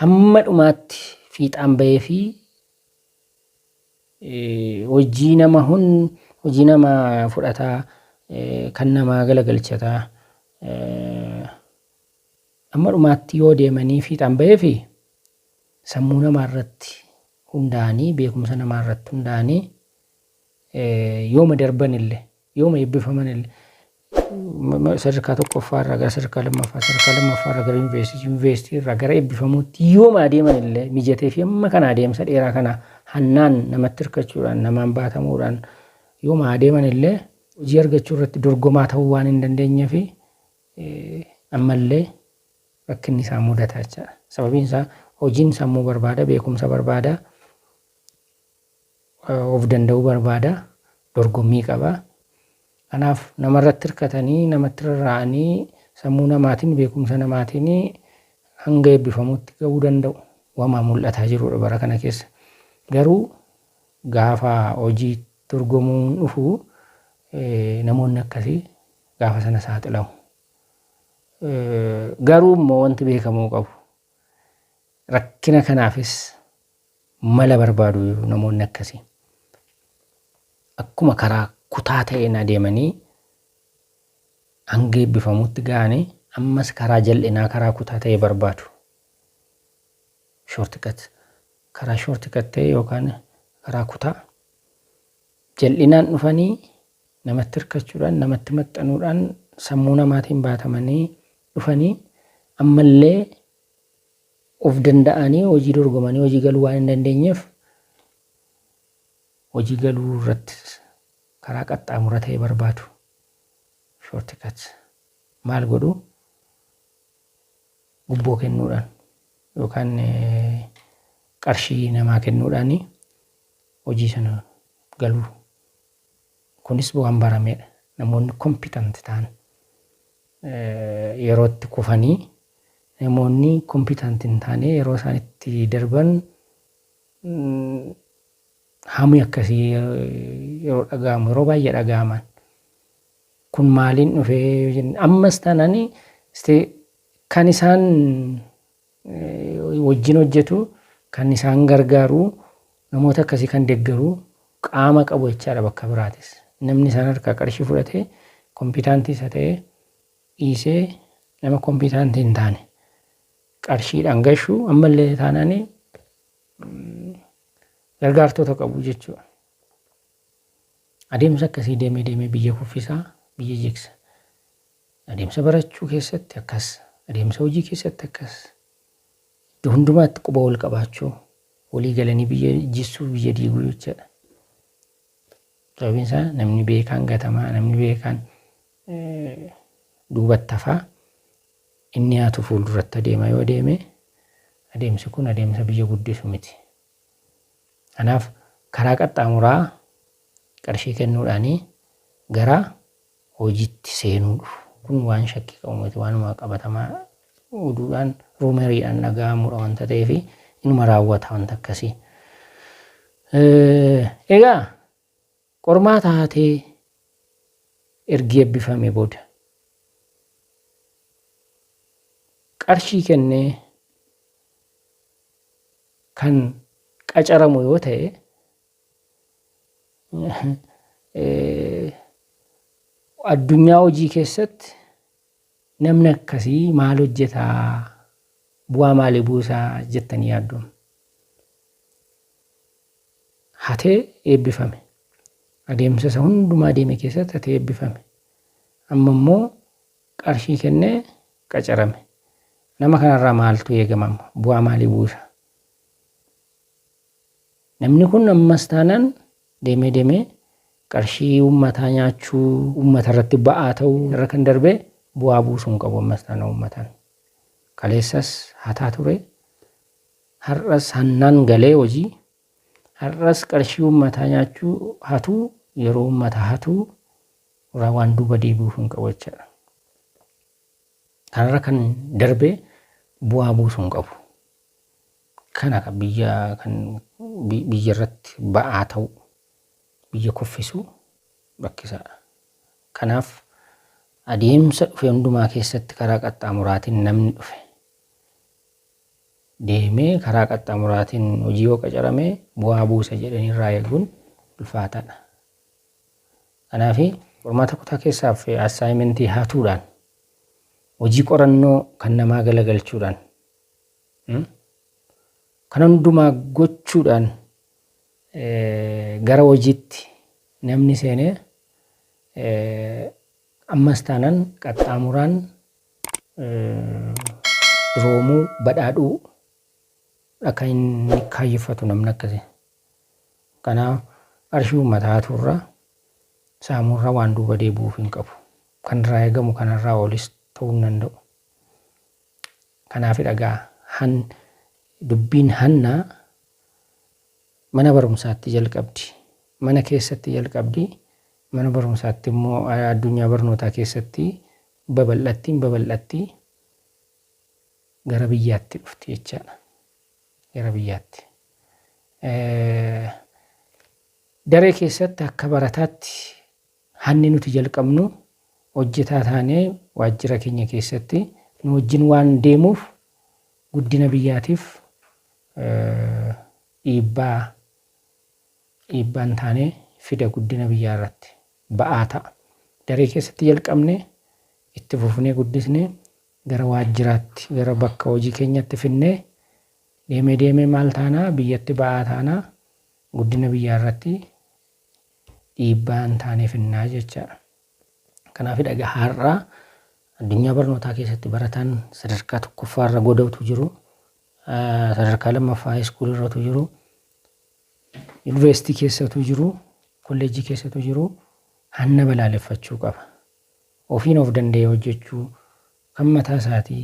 hamma dhumaatti fiixaan bahee fi hojii nama fudhataa kan nama galagalchataa amma dhumaatti yoo deemanii fiixaan bahee fi sammuu namaa irratti hundaa'anii beekumsa namaa irratti hundaa'anii yooma darban illee yooma eebbifaman illee sadarkaa tokkoffaa irraa gara sadarkaa lammaffaa irraa gara yuunivarsiitii irraa gara eebbifamuutti yooma adeeman illee mijatee fi amma kana adeemsa dheeraa kana hannaan namatti hirkachuudhaan namaan baatamuudhaan yooma adeeman illee hojii argachuu irratti dorgomaa ta'uu waan hin dandeenyeef ammallee rakkinni isaa mudataa jechuudha. Sababiin isaa hojiin sammuu barbaada, beekumsa barbaada, of danda'uu barbaada, dorgommii qaba. Kanaaf namarratti hirkatanii namatti rarra'anii sammuu namaatiin beekumsa namaatiin hanga eebbifamuutti gahuu danda'u waan mul'ataa jirudha bara kana keessa. Garuu gaafa hojii dorgomuun dhufu namoonni akkasii gaafa sana saaxilamu. Garuu immoo wanti beekamuu qabu rakkina kanaafis mala barbaadu namoonni akkasii. Akkuma karaa kutaa ta'een adeemanii hanga eebbifamuutti ga'anii ammas karaa jal'inaa karaa kutaa ta'ee barbaadu. Shortcut karaa shortcut ta'e yookaan karaa kutaa jal'inaan dhufanii namatti hirkachuudhaan namatti maxxanuudhaan sammuu namaatiin baatamanii dhufanii ammallee of danda'anii hojii dorgomanii hojii galuu waan hin dandeenyeef hojii galuu irratti karaa qaxxaamura ta'e barbaadu. Shortcut maal godhu gubboo kennuudhaan yookaan qarshii namaa kennuudhaan hojii sana galuu. Kunis bu'aan barameedha. Namoonni kompitanti ta'an yerootti kufanii namoonni kompitanti hin taane yeroo isaan itti darban hammi akkasii yeroo dhaga'amu yeroo baay'ee dhaga'aman. Kun maaliin dhufee ammas taananii kan isaan wajjin hojjetu kan isaan gargaaru namoota akkasii kan deeggaru qaama qabu jechaadha bakka biraatis. Namni isaan harkaa qarshii fudhatee kompitantii isa ta'ee dhiisee nama kompitantii hin taane qarshiidhaan gashuu ammallee taananii gargaartota qabu jechuudha. Adeemsa akkasii deemee biyya kuffisaa biyya jigsa. Adeemsa barachuu keessatti akkas, adeemsa hojii keessatti akkas. Iddoo hundumaatti quba wal qabaachuu, walii galanii biyya jissuu biyya diiguu jechuudha. Sababiin isaa namni beekaan gatamaa, namni beekaan duubatti hafaa inni haatu fuulduratti adeema yoo deeme adeemsi kun adeemsa biyya guddisu miti. Kanaaf karaa qaxxaamuraa qarshii kennuudhaanii gara hojiitti seenuu dhufu. Kun waan shakkii qabu miti waanuma qabatamaa oduudhaan ruumeriidhaan dhaga'amudha wanta ta'eef inuma raawwata wanta akkasii. Egaa qormaata haatee ergi eebbifame booda qarshii kennee kan qacaramu yoo ta'e addunyaa hojii keessatti namni akkasii maal hojjetaa bu'aa maalii buusaa jettanii yaaddu. Hatee eebbifame. Adeemsa isa hundumaa deeme keessatti hatee eebbifame. Amma immoo qarshii kennee qacarame. Nama kanarraa maaltu eegamama? Bu'aa maalii buusa? Namni kun ammas taanaan deemee qarshii uummataa nyaachuu, uummata irratti ba'aa ta'uu irra kan darbee bu'aa buusuu hin qabu ammas taanaan uummataan. Kaleessas hataa ture. Har'as hannaan galee hojii. Har'as qarshii uummataa nyaachuu hatuu yeroo uummata hatuu irraa waan duuba deebi'uu hin qabu jechuudha. Kanarra kan darbee bu'aa buusuu hin qabu. kana kan biyya irratti ba'aa ta'u biyya kuffisu rakkisaadha. Kanaaf adeemsa dhufe hundumaa keessatti karaa qaxxaamuraatiin namni dhufe deemee karaa qaxxaamuraatiin hojii yoo qacaramee bu'aa buusa jedhanii irraa eeguun ulfaataadha. Kanaaf qormaata kutaa keessaaf assaayimentii hatuudhaan hojii qorannoo kan namaa galagalchuudhaan kan hundumaa gochuudhaan gara hojiitti namni seenee ammas taanaan qaxxaamuraan duroomuu badhaadhuu akka inni kaayyeffatu namni akkasii. Kanaaf qarshii uummataa hatuurraa saamuurraa waan duuba deebi'uuf hin qabu. Kan irraa eegamu kanarraa olis ta'uu hin danda'u. Kanaaf dhagaa dubbiin hannaa mana barumsaatti jalqabdi. Mana keessatti jalqabdi. Mana barumsaatti immoo addunyaa barnootaa keessatti babal'atti gara biyyaatti dhufti jechaadha. Gara biyyaatti. Daree keessatti akka barataatti hanni nuti jalqabnu hojjetaa taanee waajjira keenya keessatti nu wajjin waan deemuuf guddina biyyaatiif dhiibbaan taanee fida guddina biyyaa irratti ba'aa ta'a. Daree keessatti jalqabne itti fufnee guddisnee gara waajjiraatti gara bakka hojii keenyatti finnee deemee maal taanaa biyyatti ba'aa taanaa guddina biyyaa irratti dhiibbaan taanee finnaa jechaadha. Kanaaf dhagaa har'aa addunyaa barnootaa keessatti barataan sadarkaa tokkoffaarra godhatu jiru, sadarkaa lammaffaa iskuulii irratu jiru, yuunivarsiitii keessatu jiru, kolleejjii keessatu jiru hanna balaaleffachuu qaba. Ofiin of danda'ee hojjechuu kan mataa isaatii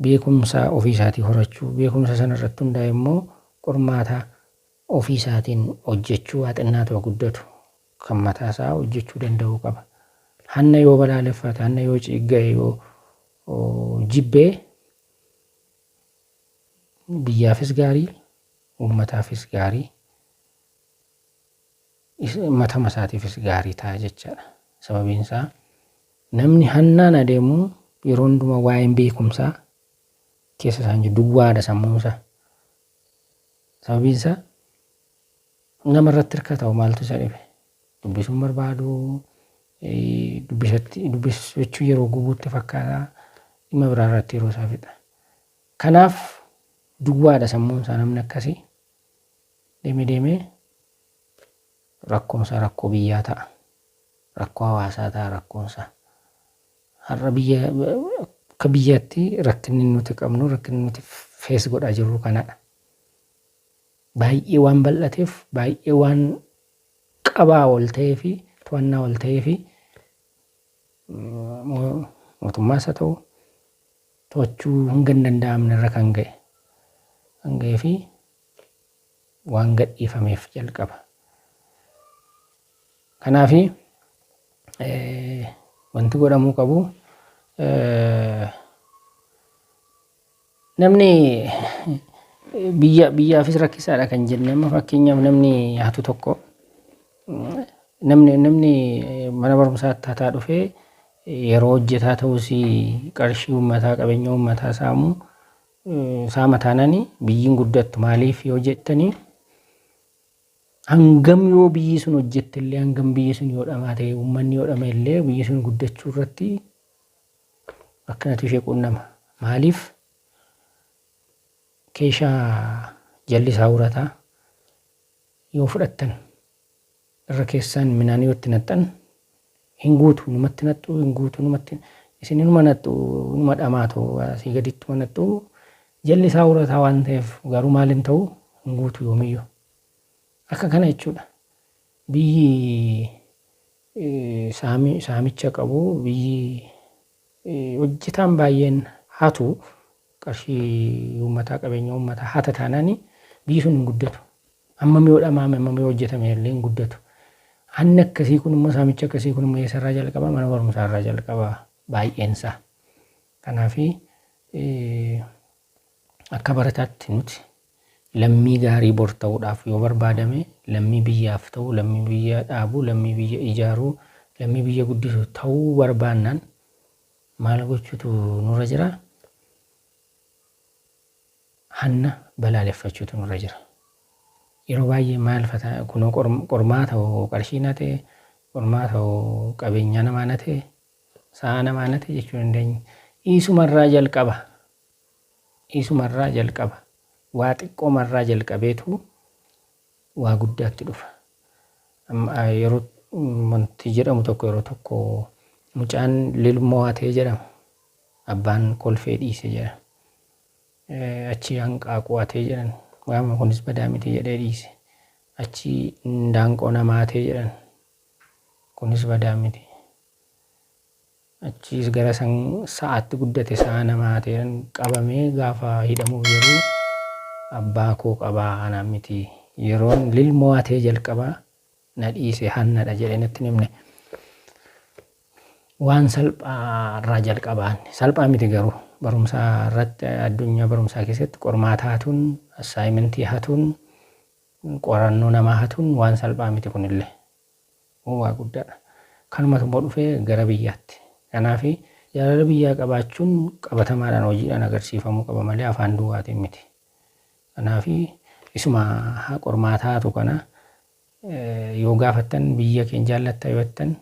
beekumsa ofii isaatii horachuu beekumsa sana irratti hundaa'e immoo qormaata ofii isaatiin hojjechuu xinnaa ta'u guddatu kan mataa isaa hojjechuu danda'uu qaba. Hanna yoo balaaleffate hanna yoo ciigga'e yoo jibbee biyyaafis gaarii uummataafis gaarii matama isaatiifis gaarii ta'a jechaadha. Sababiin isaa namni hannaan adeemu yeroo hundumaa waa'een beekumsaa keessa isaan jiru duwwaadha sammuunsa. Sababiin isaa nama irratti hirkata'u maaltu isa dhibe? Dubbisuun barbaadu dubbisachuu yeroo gubuutti fakkaata dhimma biraa irratti yeroo isaa fixa. Kanaaf duwwaadha sammuunsaa namni akkasii deemee rakkoonsaa rakkoo biyyaa ta'a. Rakkoo hawaasaa ta'a rakkoonsaa. Har'a akka biyyaatti rakkinni nuti qabnu rakkinni nuti fees godhaa jirru kanadha. Baay'ee waan bal'ateef baay'ee waan qabaa ol ta'ee fi to'annaa ol ta'ee fi mootummaas haa ta'u to'achuu hanga hin danda'amne irra kan ga'ee fi waan gadhiifameef jalqaba. Kanaaf wanti godhamuu qabu namni biyyaafis rakkisaadha kan jenne amma fakkeenyaaf namni hatu tokko namni mana barumsaatti hataa dhufee yeroo hojjetaa ta'us qarshii uummataa qabeenya uummataa saama taananii biyyiin guddattu maaliif yoo jettanii hangam yoo biyyi sun hojjette illee hangam biyyi sun yoo dhamaa ta'e uummanni yoo dhama illee biyyi sun guddachuu irratti akkanatti ishee quunnama. Maaliif keeshaa jallisaa urataa yoo fudhattan irra keessaan midhaan yoo itti naqxan hin guutu numatti naqxu hin guutu numatti isin numa naqxu numa dhamaa ta'u asii gaditti naqxu jallisaa urataa waan ta'eef garuu maaliin ta'u hin guutu yoomiyyuu. Akka kana jechuudha. Biyyi saamicha qabu biyyi hojjetaan baay'een hatu qarshii uummataa qabeenya uummataa hata taananii biyyi sun hin guddatu. Hammam yoo dhamaame hammam yoo hojjetame illee hin guddatu. Hanni akkasii kun immoo saamicha akkasii kun immoo eessarraa jalqaba mana barumsaarraa jalqaba baay'eensaa. Kanaaf akka barataatti nuti lammii gaarii bor ta'uudhaaf yoo barbaadame lammii biyyaaf ta'u, lammii biyya dhaabuu, lammii biyya ijaaruu, lammii biyya guddisuu ta'uu barbaannaan maal gochuutu nurra jira? Hanna balaaleffachuutu nurra jira. Yeroo baay'ee maal fata kunoo qormaata hoo qarshii na ta'e, qormaata hoo qabeenya namaa na ta'e, sa'a namaa na ta'e jechuu dandeenya. Isumarraa jalqaba. Waa xiqqoomarraa jalqabeetu waa guddaatti dhufa. Yeroo wanti jedhamu tokko yeroo tokko mucaan lilmoo hatee jedhama. Abbaan kolfee dhiise jedhama. Achi hanqaaquu hatee jedhan. Waama kunis badaa miti jedhee dhiise. Achi ndaanqoo namaa hatee jedhan. Kunis badaa miti. Achiis gara sa'aatti guddate sa'a namaa hatee qabamee gaafa hidhamuuf yeroo abbaa koo qabaa anaa miti. Yeroon lilmoo hatee jalqabaa na dhiise hannadha jedhee natti himne. Waan salphaarraa jalqabaan salphaa miti garuu barumsaa irratti addunyaa barumsaa keessatti qormaata hatuun, assaayimentii hatuun, qorannoo namaa hatuun waan salphaa miti kunillee. Waa guddaadha. Kanumatu immoo dhufee gara biyyaatti. Kanaaf jaalala biyyaa qabaachuun qabatamaadhaan hojiidhaan agarsiifamuu qaba malee afaan duwwaatiin miti. Kanaaf isuma qormaata hatu kana yoo gaafattan biyya keenya jaallatta yoo jettan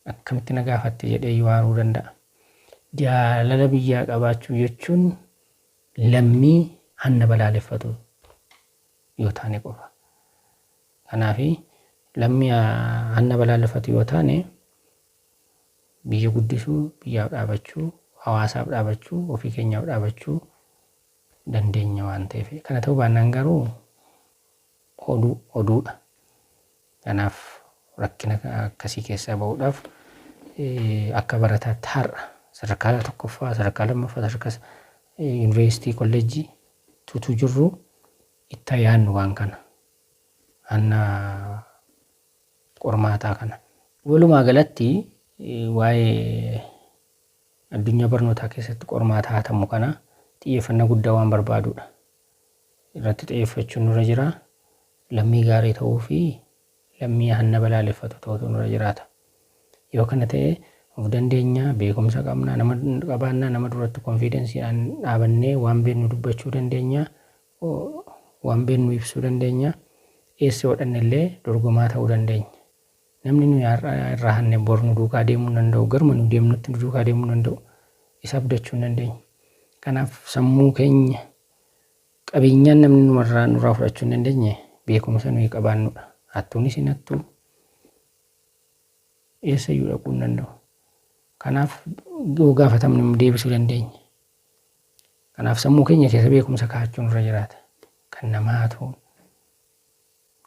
akkamitti na gaafatte jedhee yoo haaruu danda'a. Jaalala biyyaa qabaachuu jechuun lammii hanna balaaleffatu yoo taane qofa. Kanaaf lammii hanna balaaleffatu yoo taane biyya guddisuu, biyyaaf dhaabachuu, hawaasaaf dhaabachuu, ofii keenyaaf dhaabachuu dandeenya waan ta'eef. Kana ta'uu baannaan garuu oduudha. Kanaaf rakkina akkasii keessaa bahuudhaaf akka barataatti har'a sadarkaa tokkoffaa, sadarkaa lammaffaa, sadarkaa yuunivarsiitii kolleejjii tutuu jirru itti yaadnu waan kana. Hanna qormaataa kana. Walumaa galatti waa'ee addunyaa barnootaa keessatti qormaata hatamu kana xiyyeeffannaa guddaa waan barbaadudha. Irratti xiyyeeffachuun nurra jira. Lammii gaarii ta'uu fi lammii hanna balaaleffatu ta'utu nurra jiraata. Yoo kana ta'e of dandeenya, beekumsa qabna, nama qabaannaa, nama duratti konfiidensiidhaan dhaabannee waan beeknu dubbachuu dandeenya, waan beeknu ibsuu dandeenya, eessa hodhannellee dorgomaa ta'uu dandeenya. Namni nuyi irraa hanne bor nu duukaa deemuu danda'u, garuma nu deemnutti nu duukaa deemuu danda'u isa abdachuu hin dandeenya. Kanaaf sammuu keenya qabeenyaan namni nurraa fudhachuu hin dandeenye beekumsa nuyi qabaannudha. Hattuunis hin hattuu eessayyuu dhaquu hin danda'u. Kanaaf yoo gaafatamne deebisuu dandeenya. Kanaaf sammuu keenya keessa beekumsa kaa'achuu nurra jiraata. Kan namaa hatu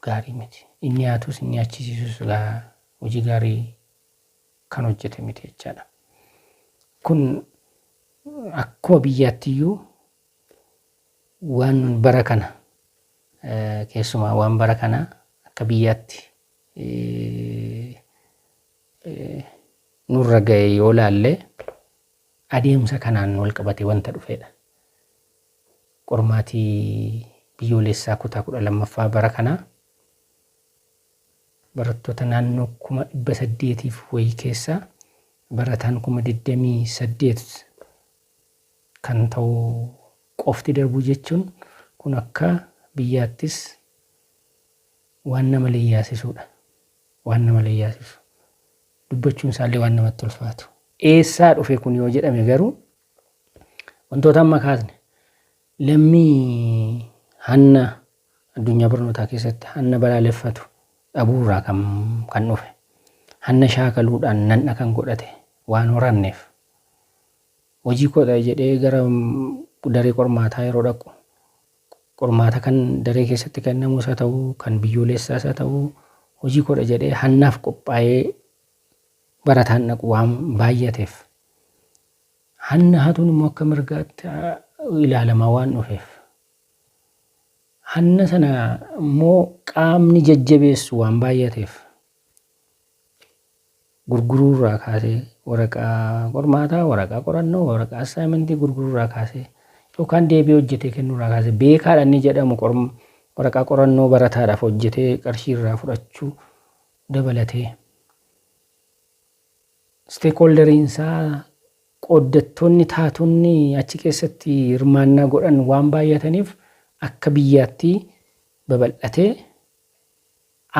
gaarii miti. Inni hatus inni achisiisus hojii gaarii kan hojjete miti jechaadha. Kun akkuma biyyaattiyyuu waan bara kana keessumaa waan bara kana akka biyyaatti nurra ga'e yoo laalle adeemsa kanaan wal qabate wanta dhufedha. Qormaatii biyyoolessaa kutaa 12ffaa bara kana barattoota naannoo 800 wayii keessaa barataan 28 kan ta'u qofti darbuu jechuun kun akka biyyaattis waan nama leeyyaasisuudha. Waan nama leeyyaasisu. Dubbachuun isaallee waan namatti ulfaatu. Eessaa dhufe kun yoo jedhame garuu wantoota amma kaasne lammii hanna addunyaa barnootaa keessatti hanna balaaleffatu dhabuurraa kan dhufe. Hanna shaakaluudhaan nanna kan godhate waan horanneef. Hojii kodha jedhee gara daree qormaataa yeroo dhaqu qormaata kan daree keessatti kennamus haa ta'u kan biyyoolessaas haa ta'u hojii kodha jedhee hannaaf qophaa'ee barataan dhaqu waan baay'ateef. Hanna hatuun immoo akka mirgaatti ilaalamaa waan dhufeef. Hanna sana immoo qaamni jajjabeessu waan baay'ateef. Gurguruurraa kaasee waraqaa qormaataa, waraqaa qorannoo, waraqaa assaayimentii gurguruurraa kaasee yookaan deebii hojjetee kennuurraa kaasee beekaadha inni jedhamu waraqaa qorannoo barataadhaaf hojjetee qarshii irraa fudhachuu dabalatee steekholderiinsaa qooddattoonni taatonni achi keessatti hirmaannaa godhan waan baay'ataniif akka biyyaatti babal'atee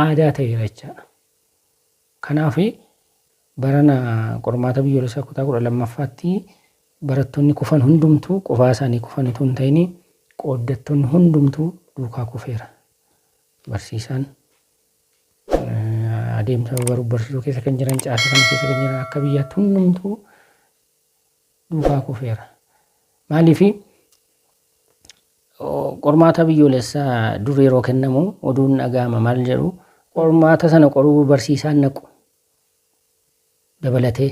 aadaa ta'eera jechaadha. Kanaaf barana qormaata biyyoolessaa kutaa 12ffaatti barattoonni kufan hundumtuu qofaa isaanii kufan utuu hin ta'in qooddattoonni hundumtuu duukaa kufeera. Barsiisaan adeemsa baruu barsiisuu keessa kan jiran caasa kana keessa kan jiran akka biyyaatti hundumtuu duukaa kufeera. Maaliif qormaata biyyoolessaa dur yeroo kennamu oduun dhaga'ama maal jedhu qormaata sana qoruu barsiisaan naqu dabalatee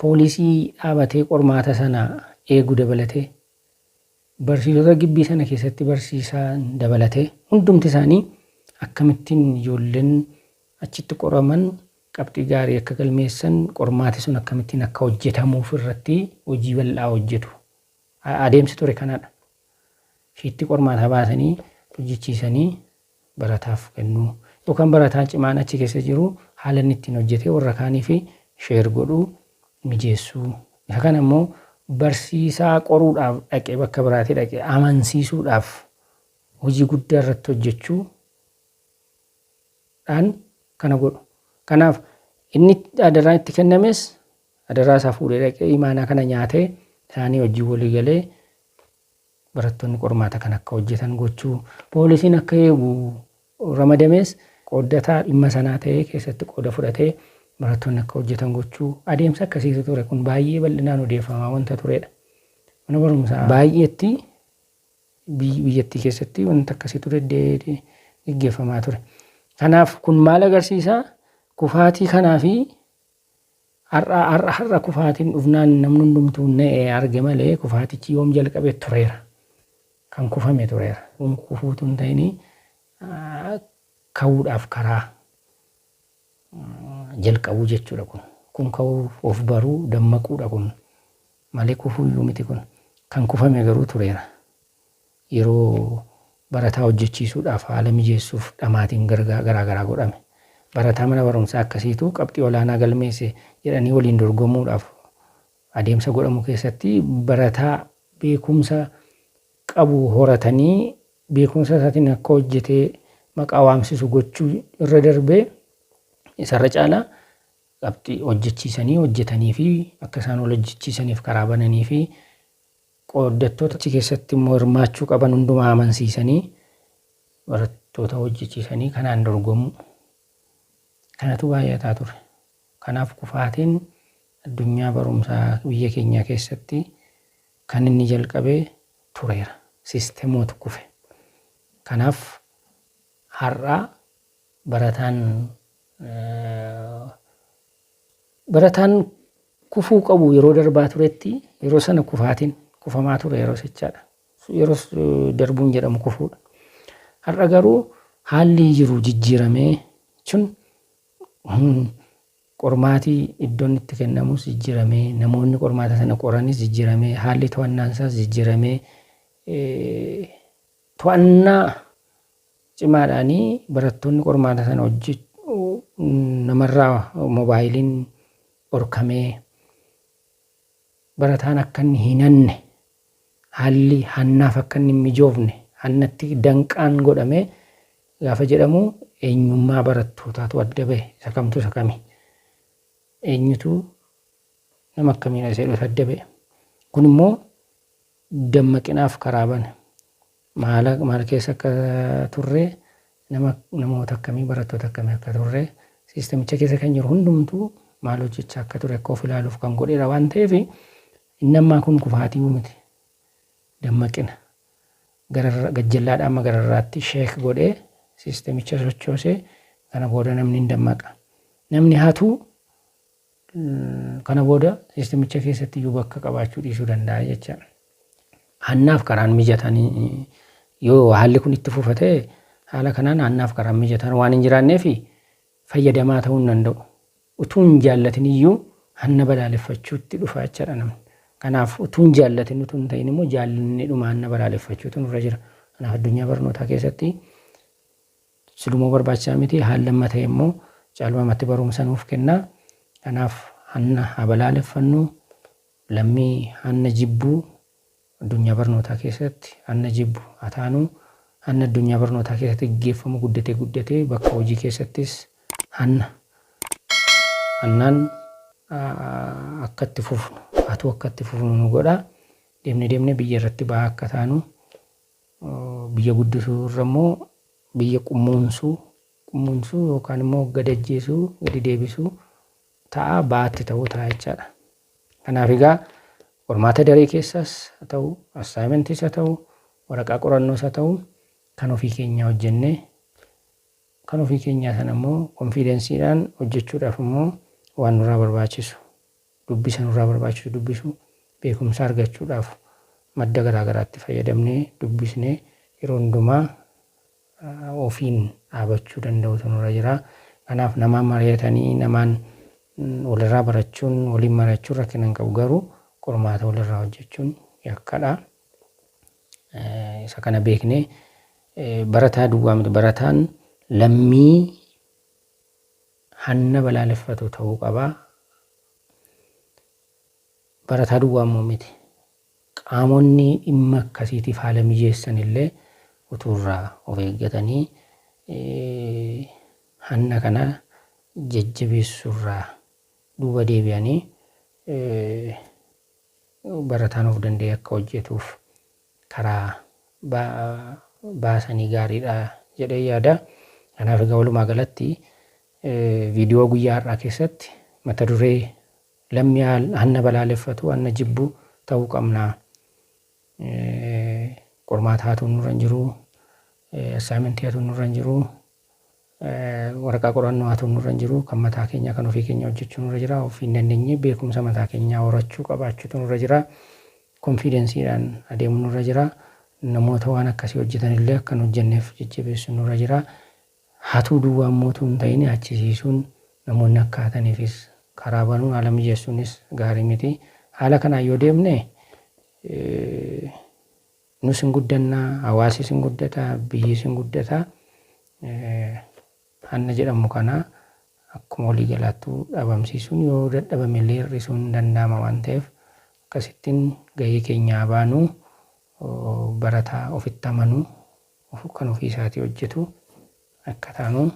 poolisii dhaabatee qormaata sana eegu dabalatee barsiisota gibbii sana keessatti barsiisaan dabalatee hundumti isaanii akkamittiin ijoolleen achitti qoraman qabxii gaarii akka galmeessan qormaati sun akkamittiin akka hojjetamuuf irratti hojii bal'aa hojjetu. Adeemsi ture kanadha. Shiitti qormaata baasanii hojjechiisanii barataaf kennuu yookaan barataan cimaan achi keessa jiru haala inni ittiin hojjetee warra kaaniif sheer godhuu mijeessuu. Isa kana immoo barsiisaa qoruudhaaf dhaqee bakka biraatti dhaqee amansiisuudhaaf hojii guddaa irratti hojjechuudhaan kana godhu. Kanaaf inni adaraa itti kennames adaraa isaa fuudhee dhaqee imaanaa kana nyaatee isaanii hojii walii galee barattoonni qormaata kan akka hojjetan gochuu. Poolisiin akka eegu ramadames qooddataa dhimma sanaa ta'ee keessatti qooda fudhatee barattoonni akka hojjetan gochuu adeemsa akkasiitu ture. Kun baay'ee bal'inaan odeeffamaa wanta turedha. Mana barumsaa baay'eetti biyyattii keessatti wanta akkasiitu gaggeeffamaa ture. Kanaaf kun maal agarsiisa? Kufaatii kanaa fi har'a kufaatiin dhufnaan namni hundumtuu na'ee arge malee kufaatichi yoom jalqabee tureera. Kan kufame tureera. Kun kufuutu hin ta'in ka'uudhaaf karaa jalqabuu jechuudha kun. Kun ka'uu of baruu dammaquudha kun. Malee kufuuyyuu miti kun. Kan kufame garuu tureera. Yeroo barataa hojjechiisuudhaaf haala mijeessuuf dhamaatiin garaa godhame. Barataa mana barumsaa akkasiitu qabxii olaanaa galmeesse jedhanii waliin dorgomuudhaaf adeemsa godhamu keessatti barataa beekumsa qabu horatanii beekumsa isaatiin akka hojjetee maqaa waamsisu gochuu irra darbee isarra caalaa qabxii hojjechiisanii hojjetanii fi akka isaan wal hojjechiisaniif karaa bananii fi qooddattoota achi keessatti immoo hirmaachuu qaban hundumaa amansiisanii barattoota hojjechiisanii kanaan dorgomu. Kanatu baay'ataa ture. Kanaaf kufaatiin addunyaa barumsaa biyya keenyaa keessatti kan inni jalqabee tureera. Siisteemoota kufe. Kanaaf har'a barataan kufuu qabu yeroo darbaa turetti yeroo sana kufaatiin kufamaa ture yeroo sichaadha. Yeroo darbuun jedhamu kufuudha. Har'a garuu haalli jiru jijjiiramee jechuun qormaatii iddoon itti kennamus jijjiiramee namoonni qormaata sana qoranis jijjiiramee haalli to'annaan isaas jijjiiramee to'annaa cimaadhaanii barattoonni qormaata sana namarraa moobaayiliin dhorkamee barataan akka inni hin hanne haalli hannaaf akka inni hin mijoofne hannatti danqaan godhamee gaafa jedhamu eenyummaa barattootaatu adda bahe isa kamtu isa kami eenyutu nama akkamiidha isa jedhu adda bahe. Kun immoo dammaqinaaf karaa bane maal keessa akka turre namoota akkamii barattoota akkamii akka turre siistamicha keessa kan jiru hundumtuu maal hojjechaa akka ture akka of ilaaluuf kan godheera waan ta'eef inni ammaa kun kufaatii miti dammaqina gajjallaadhaa amma gararraatti sheek godhee siistamicha sochoosee kana booda namni hin dammaqa. Namni hatu kana booda siistamicha keessatti iyyuu bakka qabaachuu dhiisuu danda'a jechaadha. Hannaaf karaan mijatanii yoo haalli kun itti fufatee haala kanaan hannaaf karaan mijatan waan hin jiraanneef fayyadamaa ta'uu hin danda'u. Utuu hin jaallatin iyyuu hanna balaaleffachuutti dhufa jechaadha namni. Kanaaf utuun jaallatin utuun ta'in immoo jaallanni dhumaan na balaaleffachuutu nurra jira. Kanaaf addunyaa barnootaa keessatti silumoo barbaachisaa miti haallamma ta'e immoo caalmamatti barumsa nuuf kenna. Kanaaf hanna haa balaaleffannu, lammii hanna jibbuu addunyaa barnootaa keessatti hanna jibbu haa taanu, hanna addunyaa barnootaa keessatti gaggeeffamu guddatee bakka hojii keessattis hannaan akka itti fufnu atu akka itti fufnu nu godha. Deemnee biyya irratti ba'aa akka taanu, biyya guddisuu irra immoo biyya qummuunsuu yookaan immoo gadajjeesuu gadi deebisuu ta'a baatti ta'uu ta'a jechaadha. Kanaaf egaa qormaata daree keessas haa ta'u, assaayimentis haa ta'u, waraqaa qorannoos haa ta'u, kan ofii keenyaa hojjennee kan ofii keenyaa sana immoo konfiidensiidhaan hojjechuudhaaf immoo waan nurraa barbaachisu dubbisu, beekumsa argachuudhaaf madda garaagaraatti fayyadamnee dubbisnee yeroo hundumaa ofiin dhaabachuu danda'utu nurra jira. Kanaaf namaan mari'atanii namaan walirraa barachuun waliin mari'achuun rakkina hin qabu, garuu qormaata walirraa hojjechuun yakkadha. Isa kana beeknee barataa duwwaa miti, barataan lammii hanna balaaleffatu ta'uu qaba. Barataa duwwaa immoo miti, qaamonni dhimma akkasiitiif haala mijeessan illee utuurraa of eeggatanii hanna kana jajjabeessuurraa duuba deebi'anii barataan of danda'e akka hojjetuuf karaa baasanii gaariidha jedhee yaada. Kanaaf egaa walumaa galatti viidiyoo guyyaa har'aa keessatti mata duree lammii hanna balaaleffatu hanna jibbu ta'uu qabna. Qormaata haatuun nurra hin jiru, assaayimentii haatuun nurra hin jiru, waraqaa qorannoo haatuun nurra hin jiru. Kan mataa keenya kan ofii keenya hojjechuu nurra jira. Ofii hin dandeenye beekumsa mataa keenyaa horachuu qabaachuutu nurra jira. Konfiidensiidhaan adeemuu nurra jira. Namoota waan akkasii hojjetan illee akkan hojjenneef jajjabeessuu nurra jira. Hatuu duwwaa immoo hin ta'in achisiisuun namoonni akka hataniifis karaa banuun haala mijeessuunis gaarii miti. Haala kanaan yoo deemne nus hin guddannaa, hawaasis hin guddata, biyyis hin guddata. Hanna jedhamu kana akkuma walii galaattuu dhabamsiisuun yoo dadhabame illee hir'isuun hin danda'ama waan ta'eef akkasittiin gahee keenyaa baanuu, barataa ofitti amanuu, kan ofii isaatii hojjetu akka taanu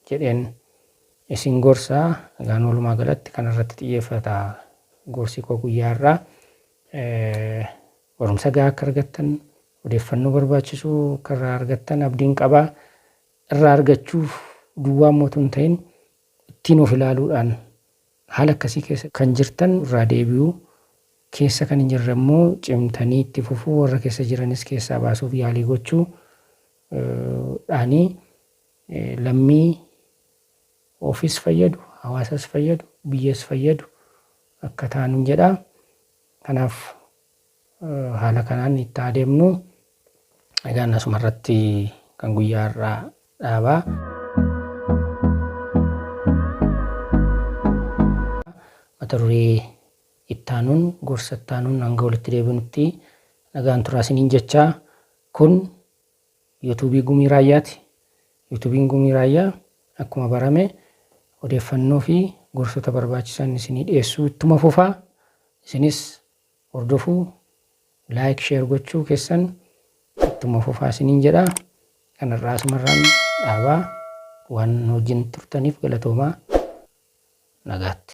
jedheen isin gorsaa. Egaan walumaa galatti kanarratti xiyyeeffata gorsi koo guyyaa irraa. Barumsa gahaa akka argattan, odeeffannoo barbaachisu akka irraa argattan abdiin qabaa. Irraa argachuuf duwwaa immoo hin ta'in ittiin of ilaaluudhaan haala akkasii keessa kan jirtan irraa deebi'uu, keessa kan hin jirre immoo cimtanii itti fufuu, warra keessa jiranis keessaa baasuuf yaalii gochuu dhaanii lammii ofis fayyadu, hawaasas fayyadu, biyyas fayyadu akka taanu jedha. Kanaaf haala kanaan itti adeemnu. Egaan asumarratti kan guyyaa irraa dhaabaa. Mata duree ittaanuun, gorsa ittaanuun hanga walitti deebinutti nagaan turaa isiniin jechaa. Kun yuutuubii Gumii Raayyaati. Yuutuubiin Gumii Raayyaa akkuma barame odeeffannoo fi gorsota barbaachisan isinii dhiyeessuu ittuma fufaa. Isinis hordofuu, laayik, sheer gochuu keessan ittuma fufaa isiniin jedha. Kanarraa asumarraan dhaabaa. Waan wajjin turtaniif galatoomaa. Nagaatti.